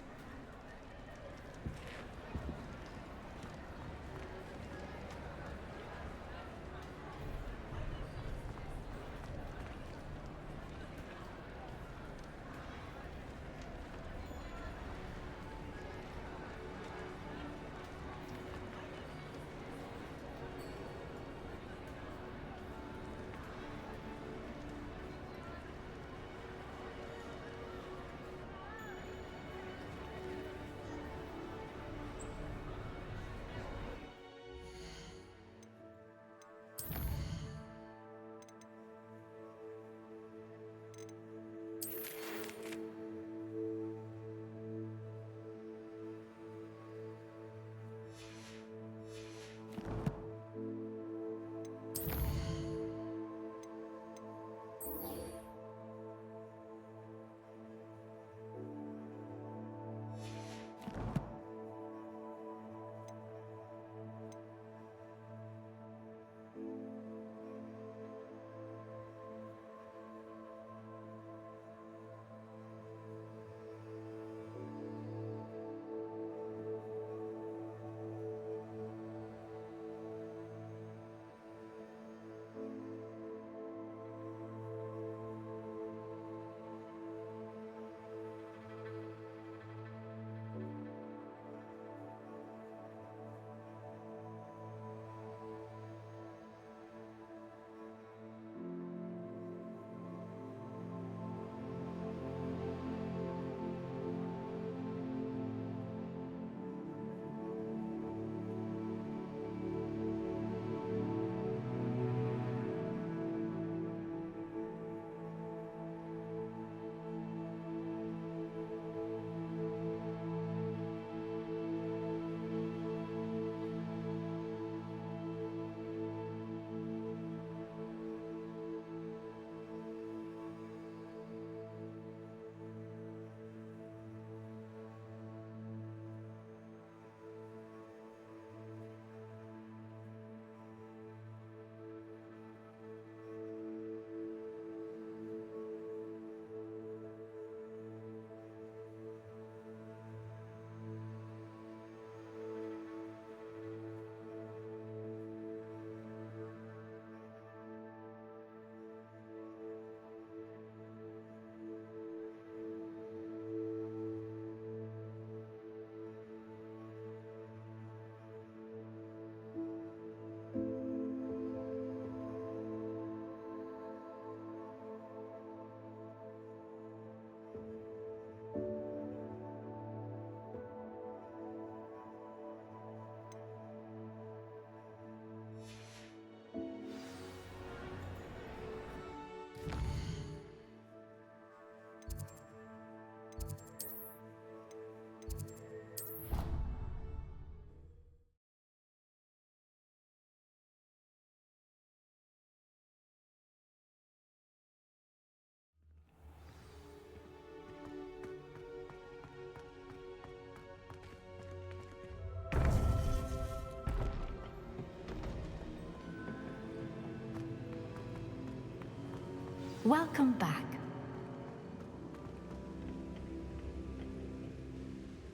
Welcome back.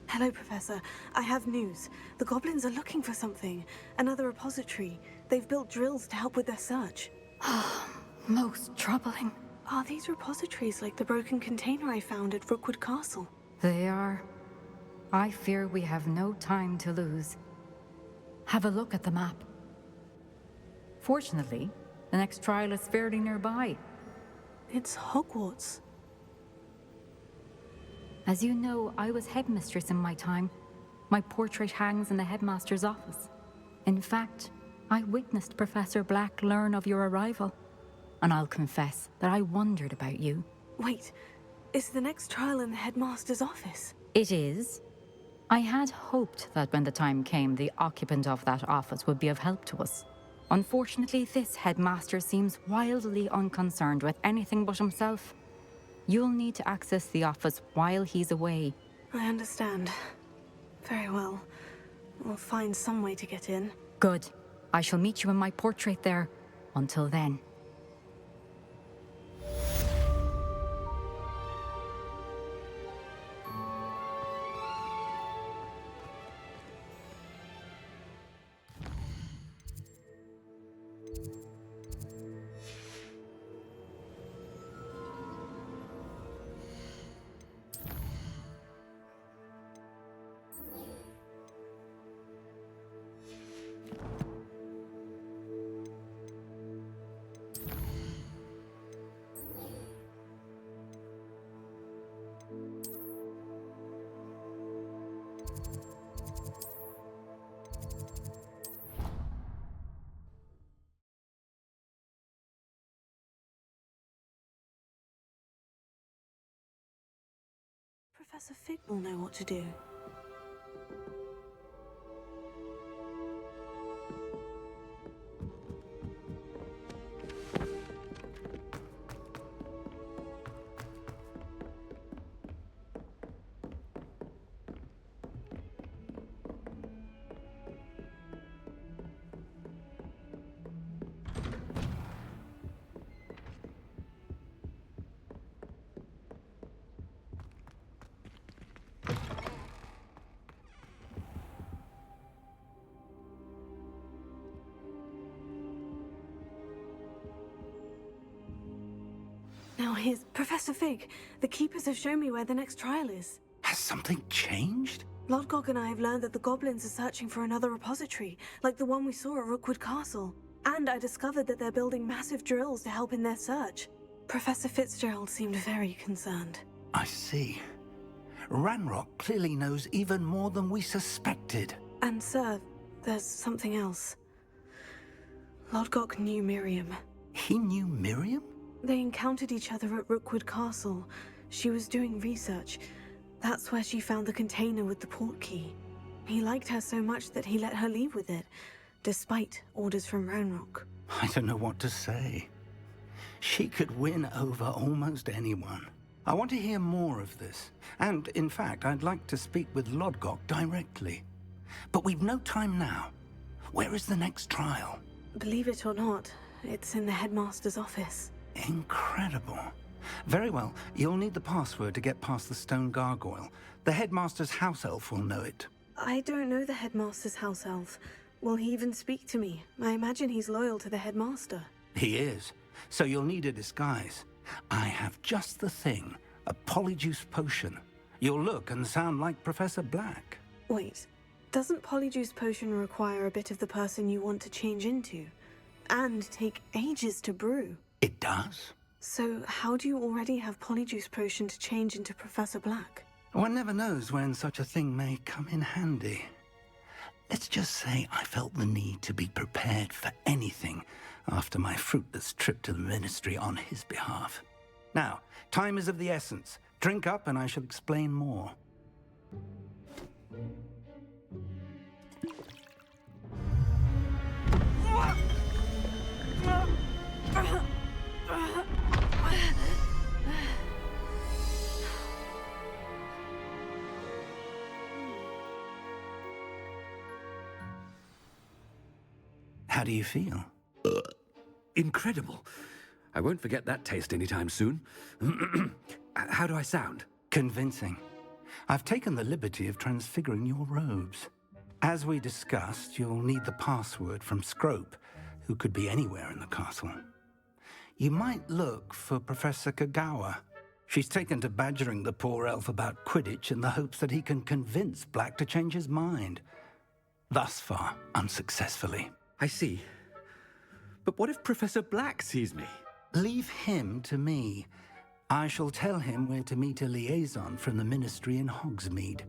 Hello, Professor. I have news. The goblins are looking for something. Another repository. They've built drills to help with their search. Most troubling. Are these repositories like the broken container I found at Rookwood Castle? They are. I fear we have no time to lose. Have a look at the map. Fortunately, the next trial is fairly nearby. It's Hogwarts. As you know, I was headmistress in my time. My portrait hangs in the headmaster's office. In fact, I witnessed Professor Black learn of your arrival. And I'll confess that I wondered about you. Wait, is the next trial in the headmaster's office? It is. I had hoped that when the time came, the occupant of that office would be of help to us. Unfortunately, this headmaster seems wildly unconcerned with anything but himself. You'll need to access the office while he's away. I understand. Very well. We'll find some way to get in. Good. I shall meet you in my portrait there. Until then. Professor Fig will know what to do. Now here's Professor Fig. The Keepers have shown me where the next trial is. Has something changed? Lodgok and I have learned that the goblins are searching for another repository, like the one we saw at Rookwood Castle. And I discovered that they're building massive drills to help in their search. Professor Fitzgerald seemed very concerned. I see. Ranrock clearly knows even more than we suspected. And sir, there's something else. Lodgok knew Miriam. He knew Miriam? They encountered each other at Rookwood Castle. She was doing research. That's where she found the container with the port key. He liked her so much that he let her leave with it, despite orders from Ranrock. I don't know what to say. She could win over almost anyone. I want to hear more of this. And, in fact, I'd like to speak with Lodgok directly. But we've no time now. Where is the next trial? Believe it or not, it's in the headmaster's office. Incredible. Very well, you'll need the password to get past the stone gargoyle. The headmaster's house elf will know it. I don't know the headmaster's house elf. Will he even speak to me? I imagine he's loyal to the headmaster. He is. So you'll need a disguise. I have just the thing. A polyjuice potion. You'll look and sound like Professor Black. Wait, doesn't polyjuice potion require a bit of the person you want to change into? And take ages to brew? It does. So how do you already have polyjuice potion to change into Professor Black? One never knows when such a thing may come in handy. Let's just say I felt the need to be prepared for anything after my fruitless trip to the Ministry on his behalf. Now, time is of the essence. Drink up and I shall explain more. How do you feel? Incredible. I won't forget that taste anytime soon. How do I sound? Convincing. I've taken the liberty of transfiguring your robes. As we discussed, you'll need the password from Scrope, who could be anywhere in the castle. You might look for Professor Kagawa. She's taken to badgering the poor elf about Quidditch in the hopes that he can convince Black to change his mind. Thus far, unsuccessfully. I see. But what if Professor Black sees me? Leave him to me. I shall tell him where to meet a liaison from the Ministry in Hogsmeade.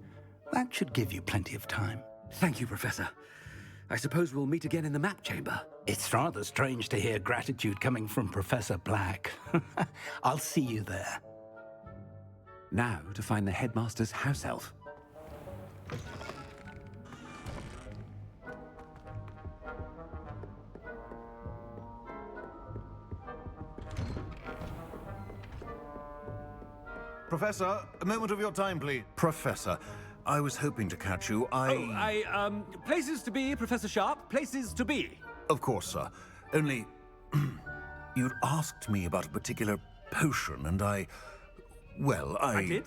That should give you plenty of time. Thank you, Professor. I suppose we'll meet again in the map chamber. It's rather strange to hear gratitude coming from Professor Black. I'll see you there. Now to find the headmaster's house elf. Professor, a moment of your time, please. Professor, I was hoping to catch you. Places to be, Professor Sharp. Places to be. Of course, sir. Only, you'd asked me about a particular potion, and I did?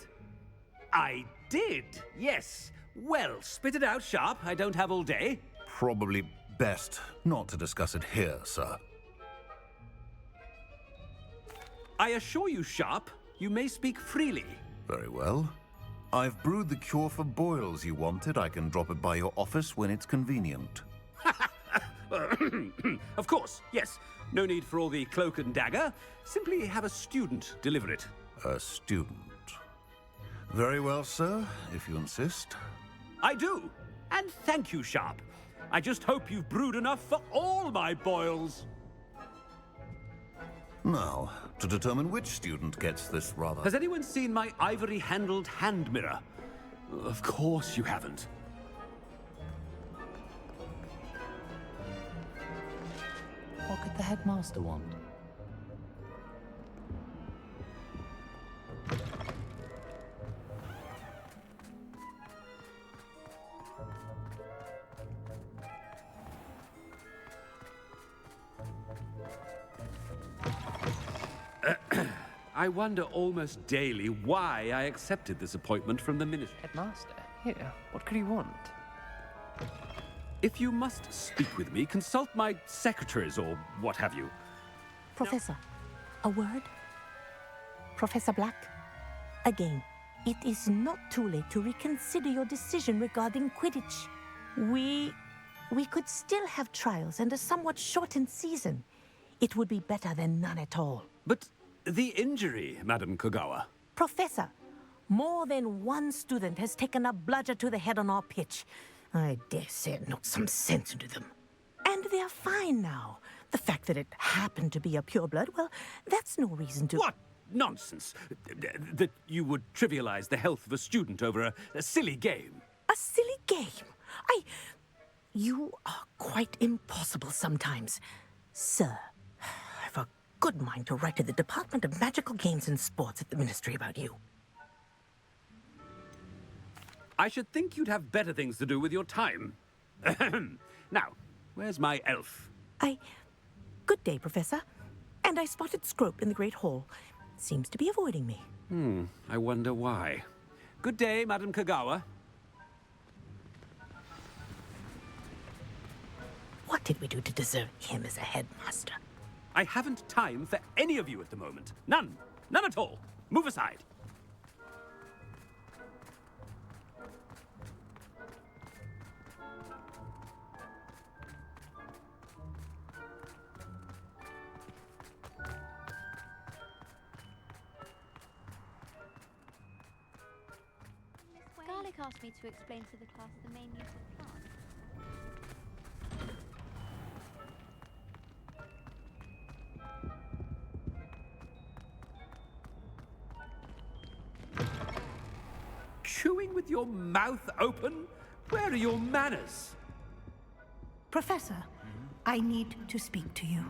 I did, yes. Well, spit it out, Sharp. I don't have all day. Probably best not to discuss it here, sir. I assure you, Sharp, you may speak freely. Very well. I've brewed the cure for boils you wanted. I can drop it by your office when it's convenient. Of course, yes. No need for all the cloak and dagger. Simply have a student deliver it. A student? Very well, sir, if you insist. I do. And thank you, Sharp. I just hope you've brewed enough for all my boils. Now, to determine which student gets this rather... Has anyone seen my ivory-handled hand mirror? Of course you haven't. What could the headmaster want? I wonder almost daily why I accepted this appointment from the ministry. Headmaster? Here, what could he want? If you must speak with me, consult my secretaries or what have you. Professor, a word? Professor Black, again, it is not too late to reconsider your decision regarding Quidditch. We could still have trials and a somewhat shortened season. It would be better than none at all. But the injury, Madam Kagawa. Professor, more than one student has taken a bludger to the head on our pitch. I dare say it knocked some sense into them. And they're fine now. The fact that it happened to be a pureblood, well, that's no reason to... What nonsense! That you would trivialize the health of a student over a silly game. A silly game? You are quite impossible sometimes. Sir, I've a good mind to write to the Department of Magical Games and Sports at the Ministry about you. I should think you'd have better things to do with your time. Now, where's my elf? Good day, Professor. And I spotted Scrope in the Great Hall. Seems to be avoiding me. I wonder why. Good day, Madam Kagawa. What did we do to deserve him as a headmaster? I haven't time for any of you at the moment. None. None at all. Move aside. Garlic asked me to explain to the class the main use of plants. Chewing with your mouth open? Where are your manners? Professor, I need to speak to you.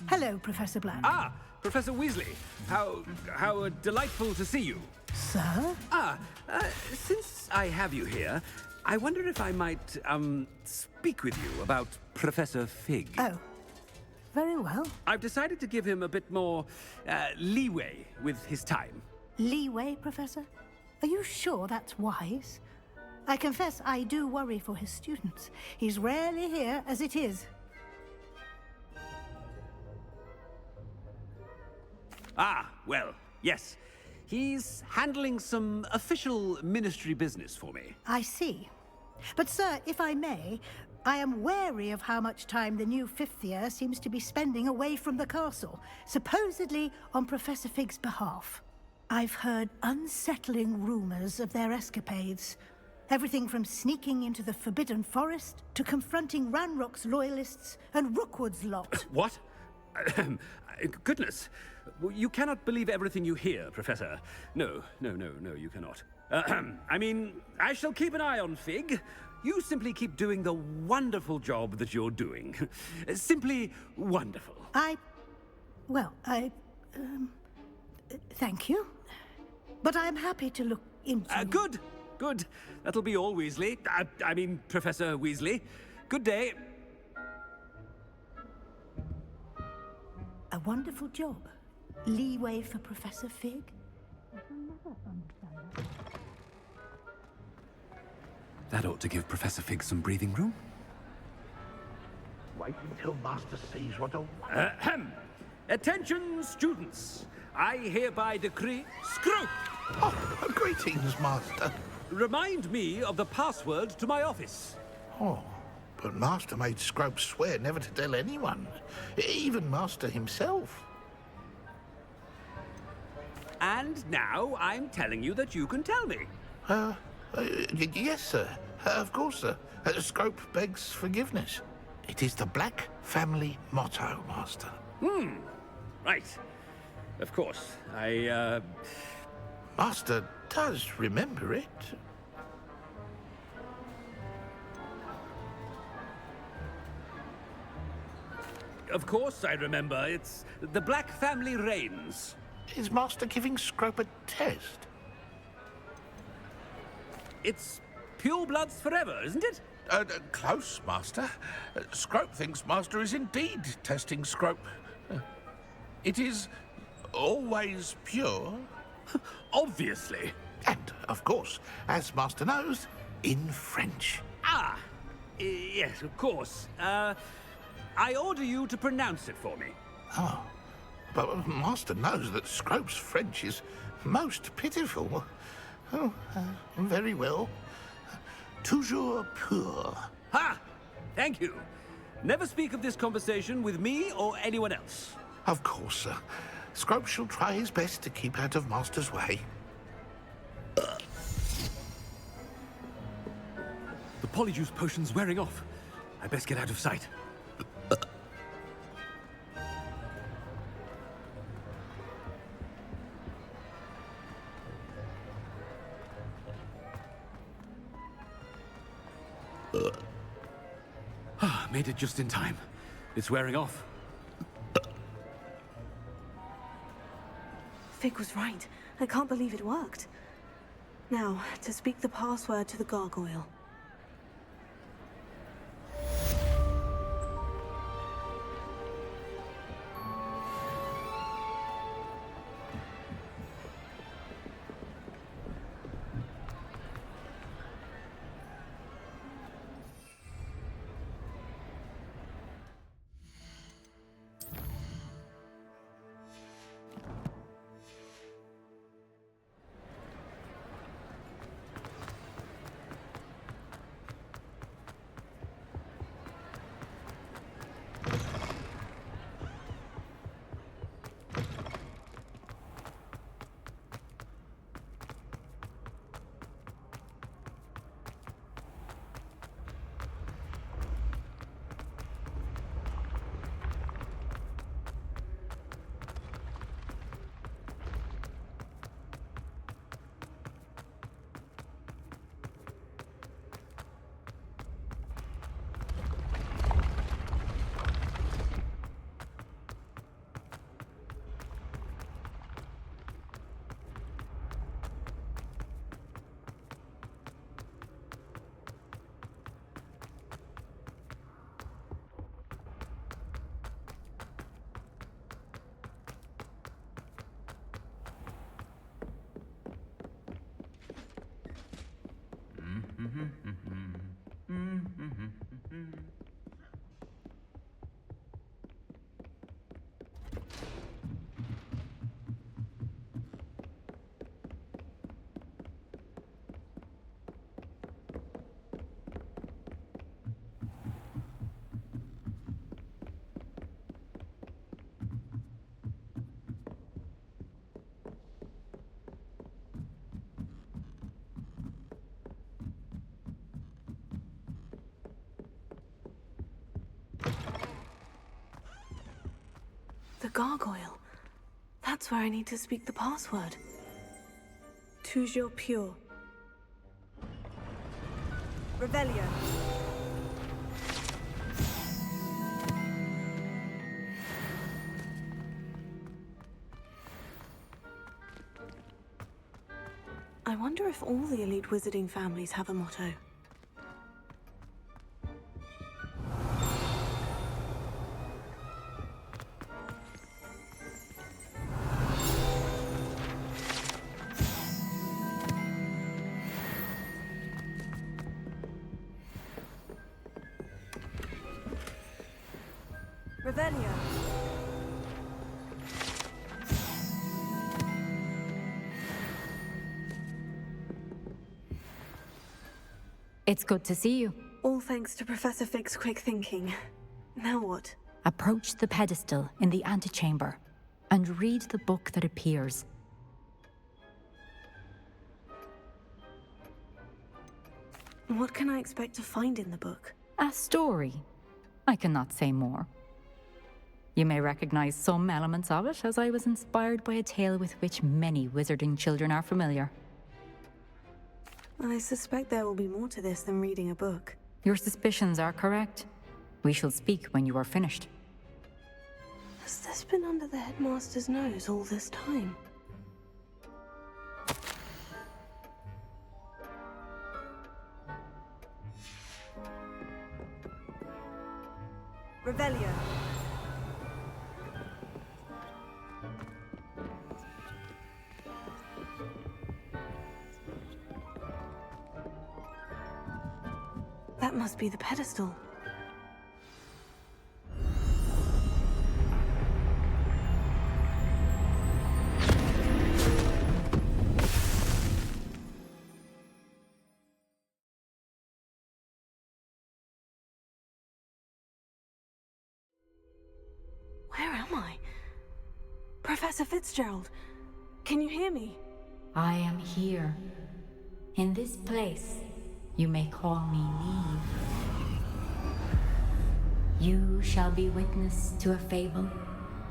Hello, Professor Black. Ah, Professor Weasley. How delightful to see you. Sir? Since I have you here, I wonder if I might, speak with you about Professor Fig. Oh, very well. I've decided to give him a bit more leeway with his time. Leeway, Professor? Are you sure that's wise? I confess I do worry for his students. He's rarely here as it is. Ah, well, yes. He's handling some official ministry business for me. I see. But, sir, if I may, I am wary of how much time the new fifth year seems to be spending away from the castle, supposedly on Professor Fig's behalf. I've heard unsettling rumors of their escapades. Everything from sneaking into the Forbidden Forest to confronting Ranrock's loyalists and Rookwood's lot. What? Goodness. You cannot believe everything you hear, Professor. No, you cannot. I mean, I shall keep an eye on Fig. You simply keep doing the wonderful job that you're doing. Simply wonderful. Thank you. But I'm happy to look into... Good. That'll be all, Weasley. I mean, Professor Weasley. Good day. A wonderful job. Leeway for Professor Fig? That ought to give Professor Fig some breathing room. Wait until Master sees what a... Attention, students. I hereby decree... Scroop! Oh, greetings, Master. Remind me of the password to my office. Oh, but Master made Scrope swear never to tell anyone, even Master himself. And now I'm telling you that you can tell me. Yes, sir. Of course, sir. Scrope begs forgiveness. It is the Black family motto, Master. Right. Of course. Master does remember it. Of course I remember. It's the Black family reigns. Is Master giving Scrope a test? It's purebloods forever, isn't it? Close, Master. Scrope thinks Master is indeed testing Scrope. It is always pure. Obviously. And, of course, as Master knows, in French. Yes, of course. I order you to pronounce it for me. Oh, but Master knows that Scrope's French is most pitiful. Oh, very well. Toujours pur. Ha! Thank you. Never speak of this conversation with me or anyone else. Of course, sir. Scrope shall try his best to keep out of Master's way. The polyjuice potion's wearing off. I best get out of sight. Made it just in time. It's wearing off. Fig was right. I can't believe it worked. Now, to speak the password to the gargoyle. The gargoyle. That's where I need to speak the password. Toujours pure. Revelio. I wonder if all the elite wizarding families have a motto. Revelio. It's good to see you. All thanks to Professor Fig's quick thinking. Now what? Approach the pedestal in the antechamber and read the book that appears. What can I expect to find in the book? A story. I cannot say more. You may recognize some elements of it, as I was inspired by a tale with which many wizarding children are familiar. I suspect there will be more to this than reading a book. Your suspicions are correct. We shall speak when you are finished. Has this been under the headmaster's nose all this time? Revelio. That must be the pedestal. Where am I? Professor Fitzgerald, can you hear me? I am here. In this place, you may call me Neve. You shall be witness to a fable.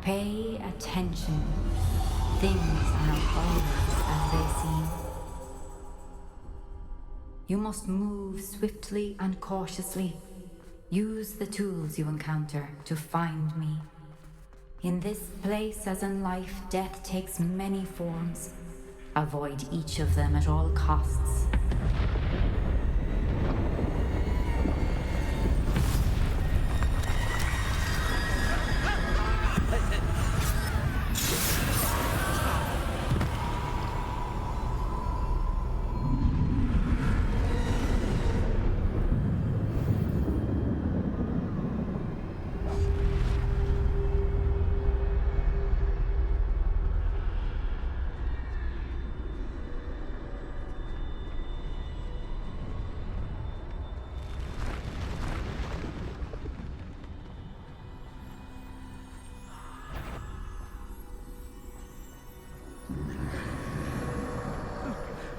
Pay attention. Things are not always as they seem. You must move swiftly and cautiously. Use the tools you encounter to find me. In this place, as in life, death takes many forms. Avoid each of them at all costs.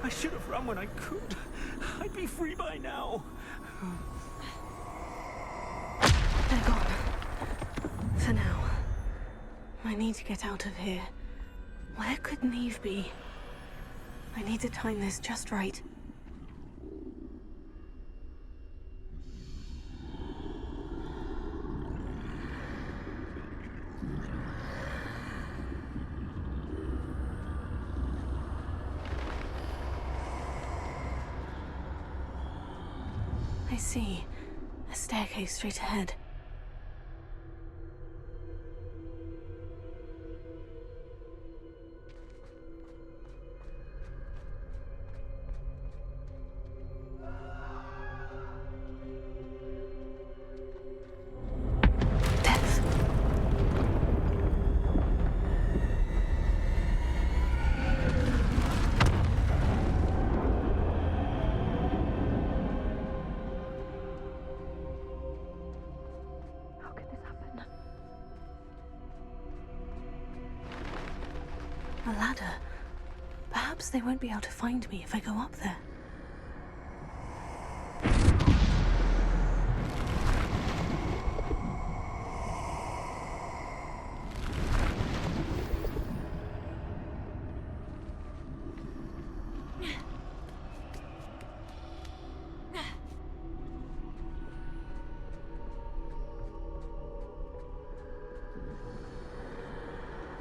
I should have run when I could. I'd be free by now. They're gone. For now. I need to get out of here. Where could Neve be? I need to time this just right. I see. A staircase straight ahead. A ladder. Perhaps they won't be able to find me if I go up there.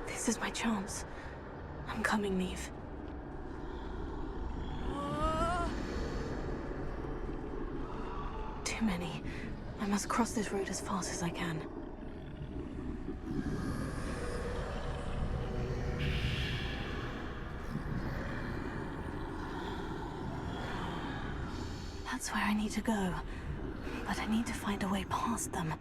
This is my chance. I'm coming, Neve. Too many. I must cross this road as fast as I can. That's where I need to go. But I need to find a way past them.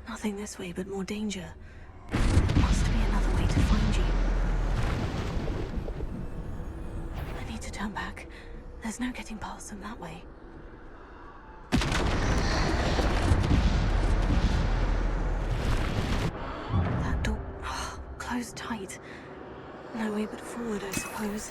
Nothing this way but more danger. There must be another way to find you. I need to turn back. There's no getting past them that way. That door... closed tight. No way but forward, I suppose.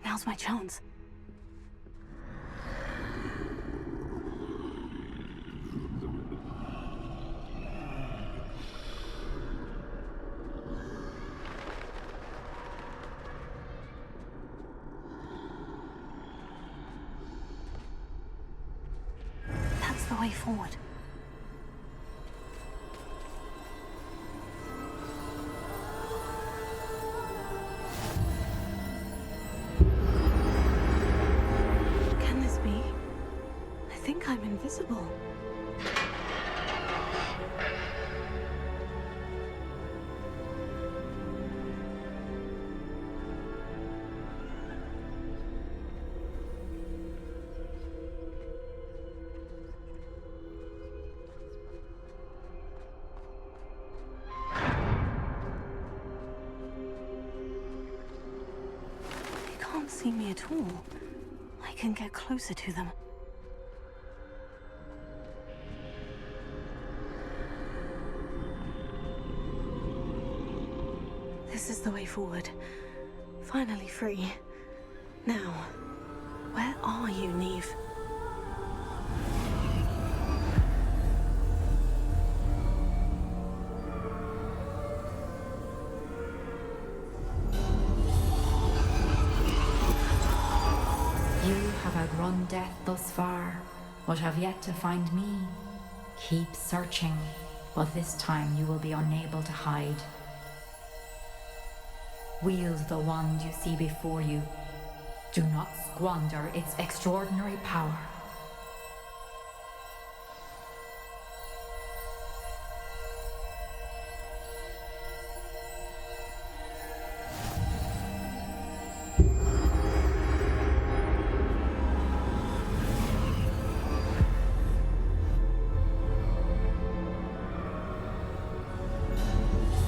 Now's my chance. That's the way forward. I'm invisible. They can't see me at all. I can get closer to them. This is the way forward. Finally free. Now, where are you, Neve? You have outrun death thus far, but have yet to find me. Keep searching, but this time you will be unable to hide. Wield the wand you see before you. Do not squander its extraordinary power.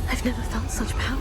I've never felt such power.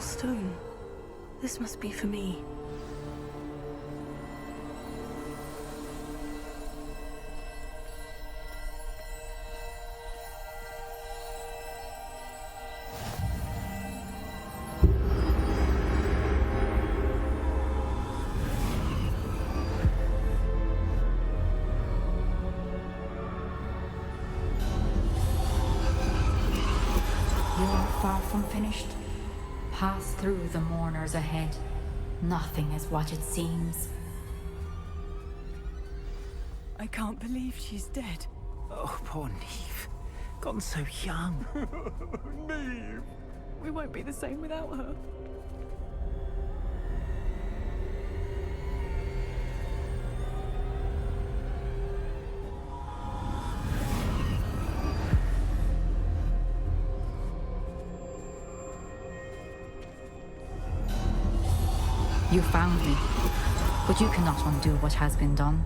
Stone. This must be for me. You're far from finished. Pass through the mourners ahead. Nothing is what it seems. I can't believe she's dead. Oh, poor Neve. Gone so young. Neve! We won't be the same without her. You found me, but you cannot undo what has been done.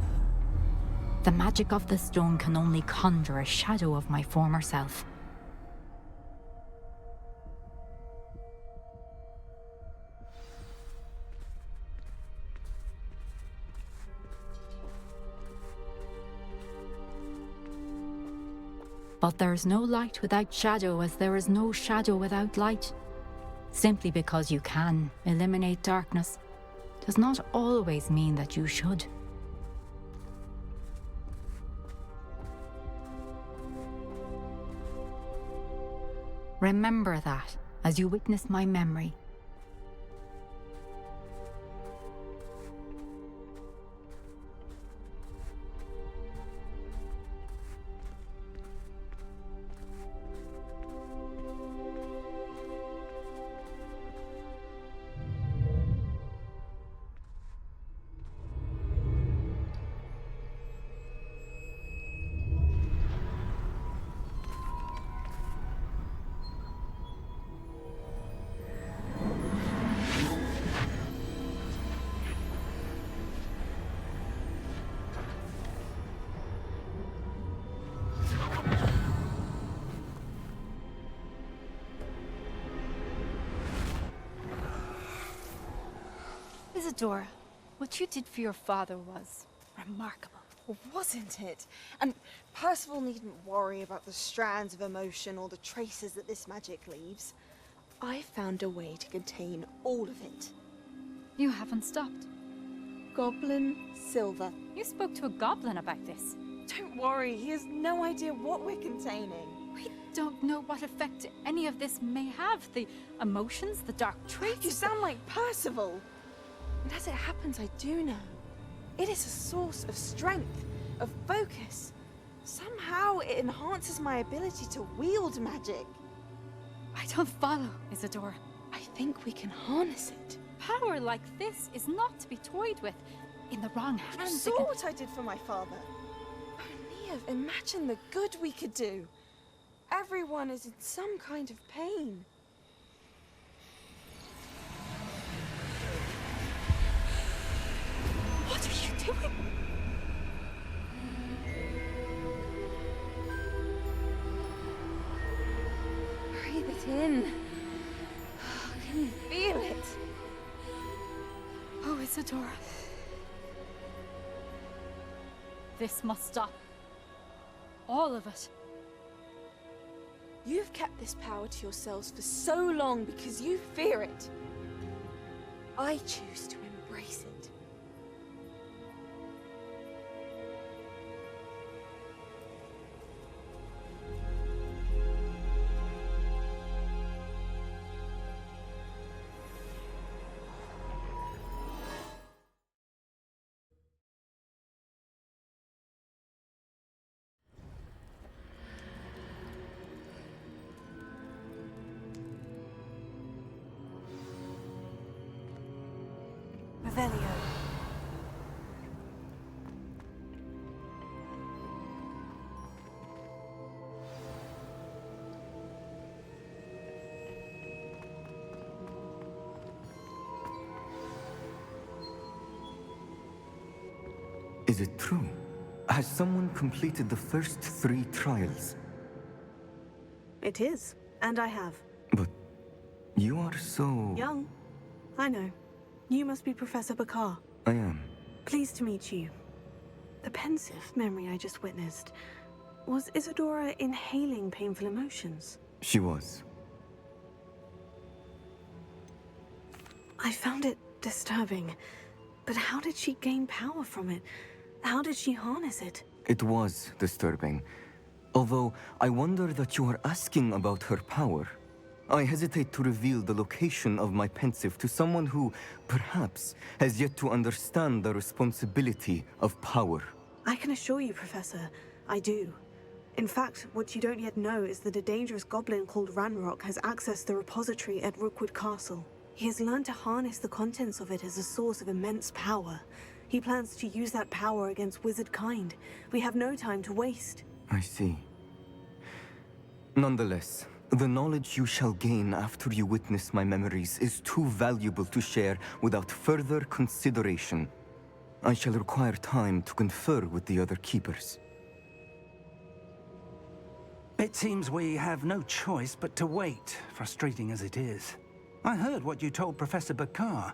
The magic of the stone can only conjure a shadow of my former self. But there is no light without shadow, as there is no shadow without light. Simply because you can eliminate darkness does not always mean that you should. Remember that as you witness my memory. Isadora, what you did for your father was remarkable. Well, wasn't it? And Percival needn't worry about the strands of emotion or the traces that this magic leaves. I found a way to contain all of it. You haven't stopped. Goblin Silver. You spoke to a goblin about this. Don't worry, he has no idea what we're containing. We don't know what effect any of this may have. The emotions, the dark traits. You sound like Percival. And as it happens, I do know. It is a source of strength, of focus. Somehow it enhances my ability to wield magic. I don't follow, Isadora. I think we can harness it. Power like this is not to be toyed with. In the wrong hands, You saw what I did for my father. Only imagine the good we could do. Everyone is in some kind of pain. What are you doing? Breathe it in. Can you feel it? Oh, Isadora. This must stop. All of it. You've kept this power to yourselves for so long because you fear it. I choose to embrace it. Revelio. Is it true? Has someone completed the first 3 trials? It is, and I have. But you are so... Young. I know. You must be Professor Bakar. I am. Pleased to meet you. The pensive memory I just witnessed. Was Isadora inhaling painful emotions? She was. I found it disturbing. But how did she gain power from it? How did she harness it? It was disturbing. Although, I wonder that you are asking about her power. I hesitate to reveal the location of my pensive to someone who, perhaps, has yet to understand the responsibility of power. I can assure you, Professor, I do. In fact, what you don't yet know is that a dangerous goblin called Ranrock has accessed the repository at Rookwood Castle. He has learned to harness the contents of it as a source of immense power. He plans to use that power against wizard kind. We have no time to waste. I see. Nonetheless, The knowledge you shall gain after you witness my memories is too valuable to share without further consideration. I shall require time to confer with the other keepers. It seems we have no choice but to wait, frustrating as it is. I heard what you told Professor Bakar.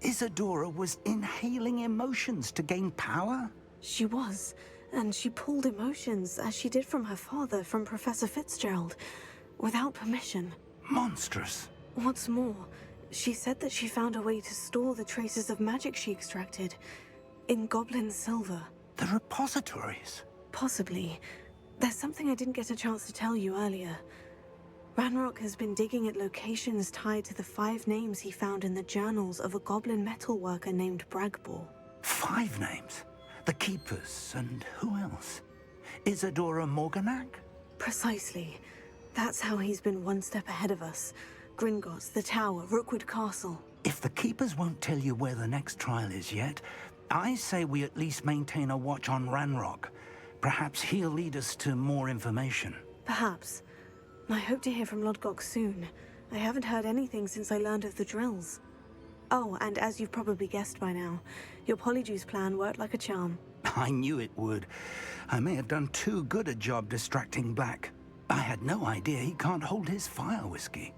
Isadora was inhaling emotions to gain power? She was, and she pulled emotions, as she did from her father, from Professor Fitzgerald, without permission. Monstrous. What's more, she said that she found a way to store the traces of magic she extracted in goblin silver. The repositories? Possibly. There's something I didn't get a chance to tell you earlier. Ranrock has been digging at locations tied to the 5 names he found in the journals of a goblin metalworker named Bragbor. 5 names? The Keepers, and who else? Isadora Morganac? Precisely. That's how he's been one step ahead of us. Gringotts, the Tower, Rookwood Castle. If the Keepers won't tell you where the next trial is yet, I say we at least maintain a watch on Ranrock. Perhaps he'll lead us to more information. Perhaps. I hope to hear from Lodgok soon. I haven't heard anything since I learned of the drills. Oh, and as you've probably guessed by now, your Polyjuice plan worked like a charm. I knew it would. I may have done too good a job distracting Black. I had no idea he can't hold his fire whiskey.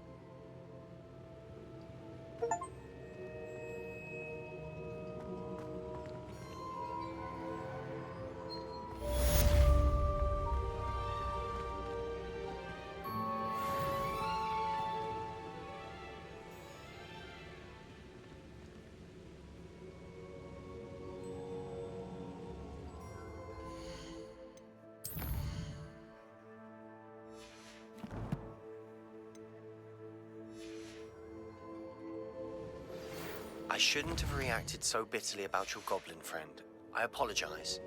I shouldn't have reacted so bitterly about your goblin friend. I apologize.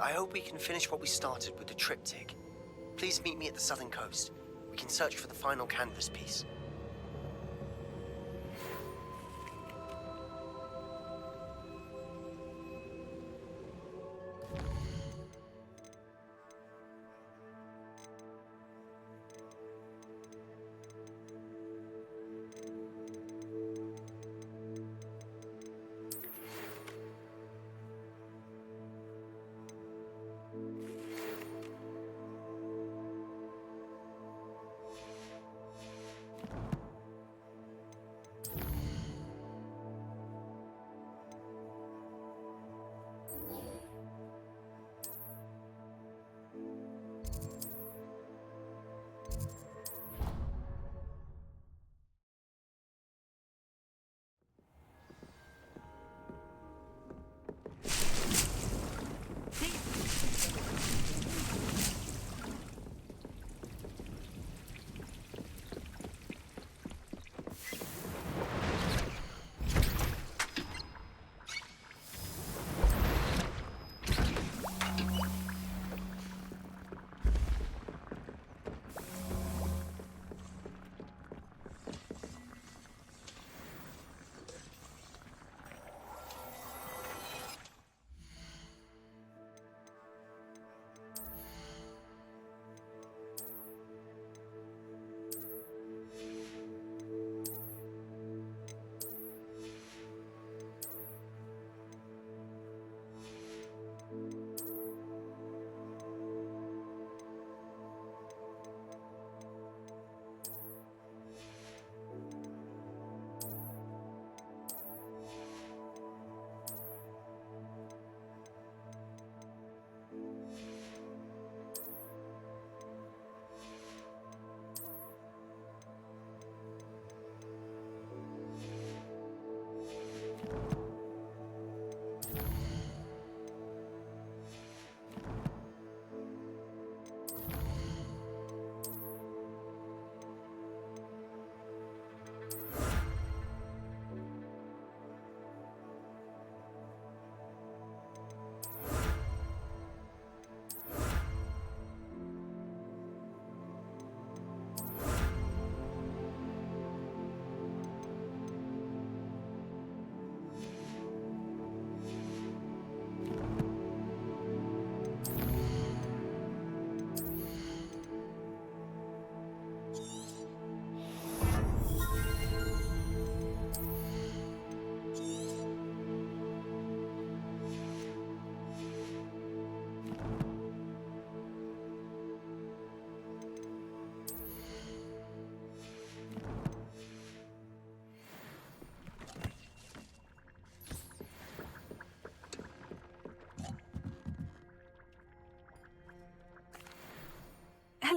I hope we can finish what we started with the triptych. Please meet me at the southern coast. We can search for the final canvas piece.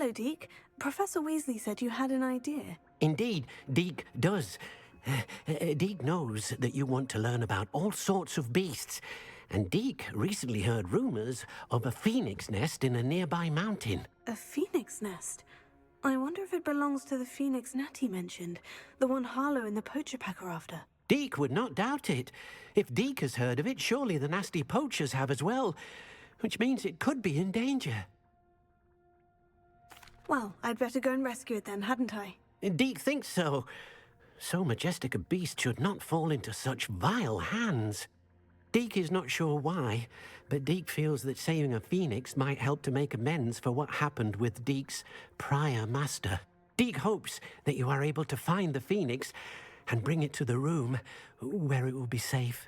Hello, Deke. Professor Weasley said you had an idea. Indeed, Deke does. Deke knows that you want to learn about all sorts of beasts, and Deke recently heard rumors of a phoenix nest in a nearby mountain. A phoenix nest? I wonder if it belongs to the phoenix Natty mentioned, the one Harlow and the poacher pack are after. Deke would not doubt it. If Deke has heard of it, surely the nasty poachers have as well, which means it could be in danger. Well, I'd better go and rescue it then, hadn't I? Deke thinks so. So majestic a beast should not fall into such vile hands. Deke is not sure why, but Deke feels that saving a phoenix might help to make amends for what happened with Deke's prior master. Deke hopes that you are able to find the phoenix and bring it to the room where it will be safe.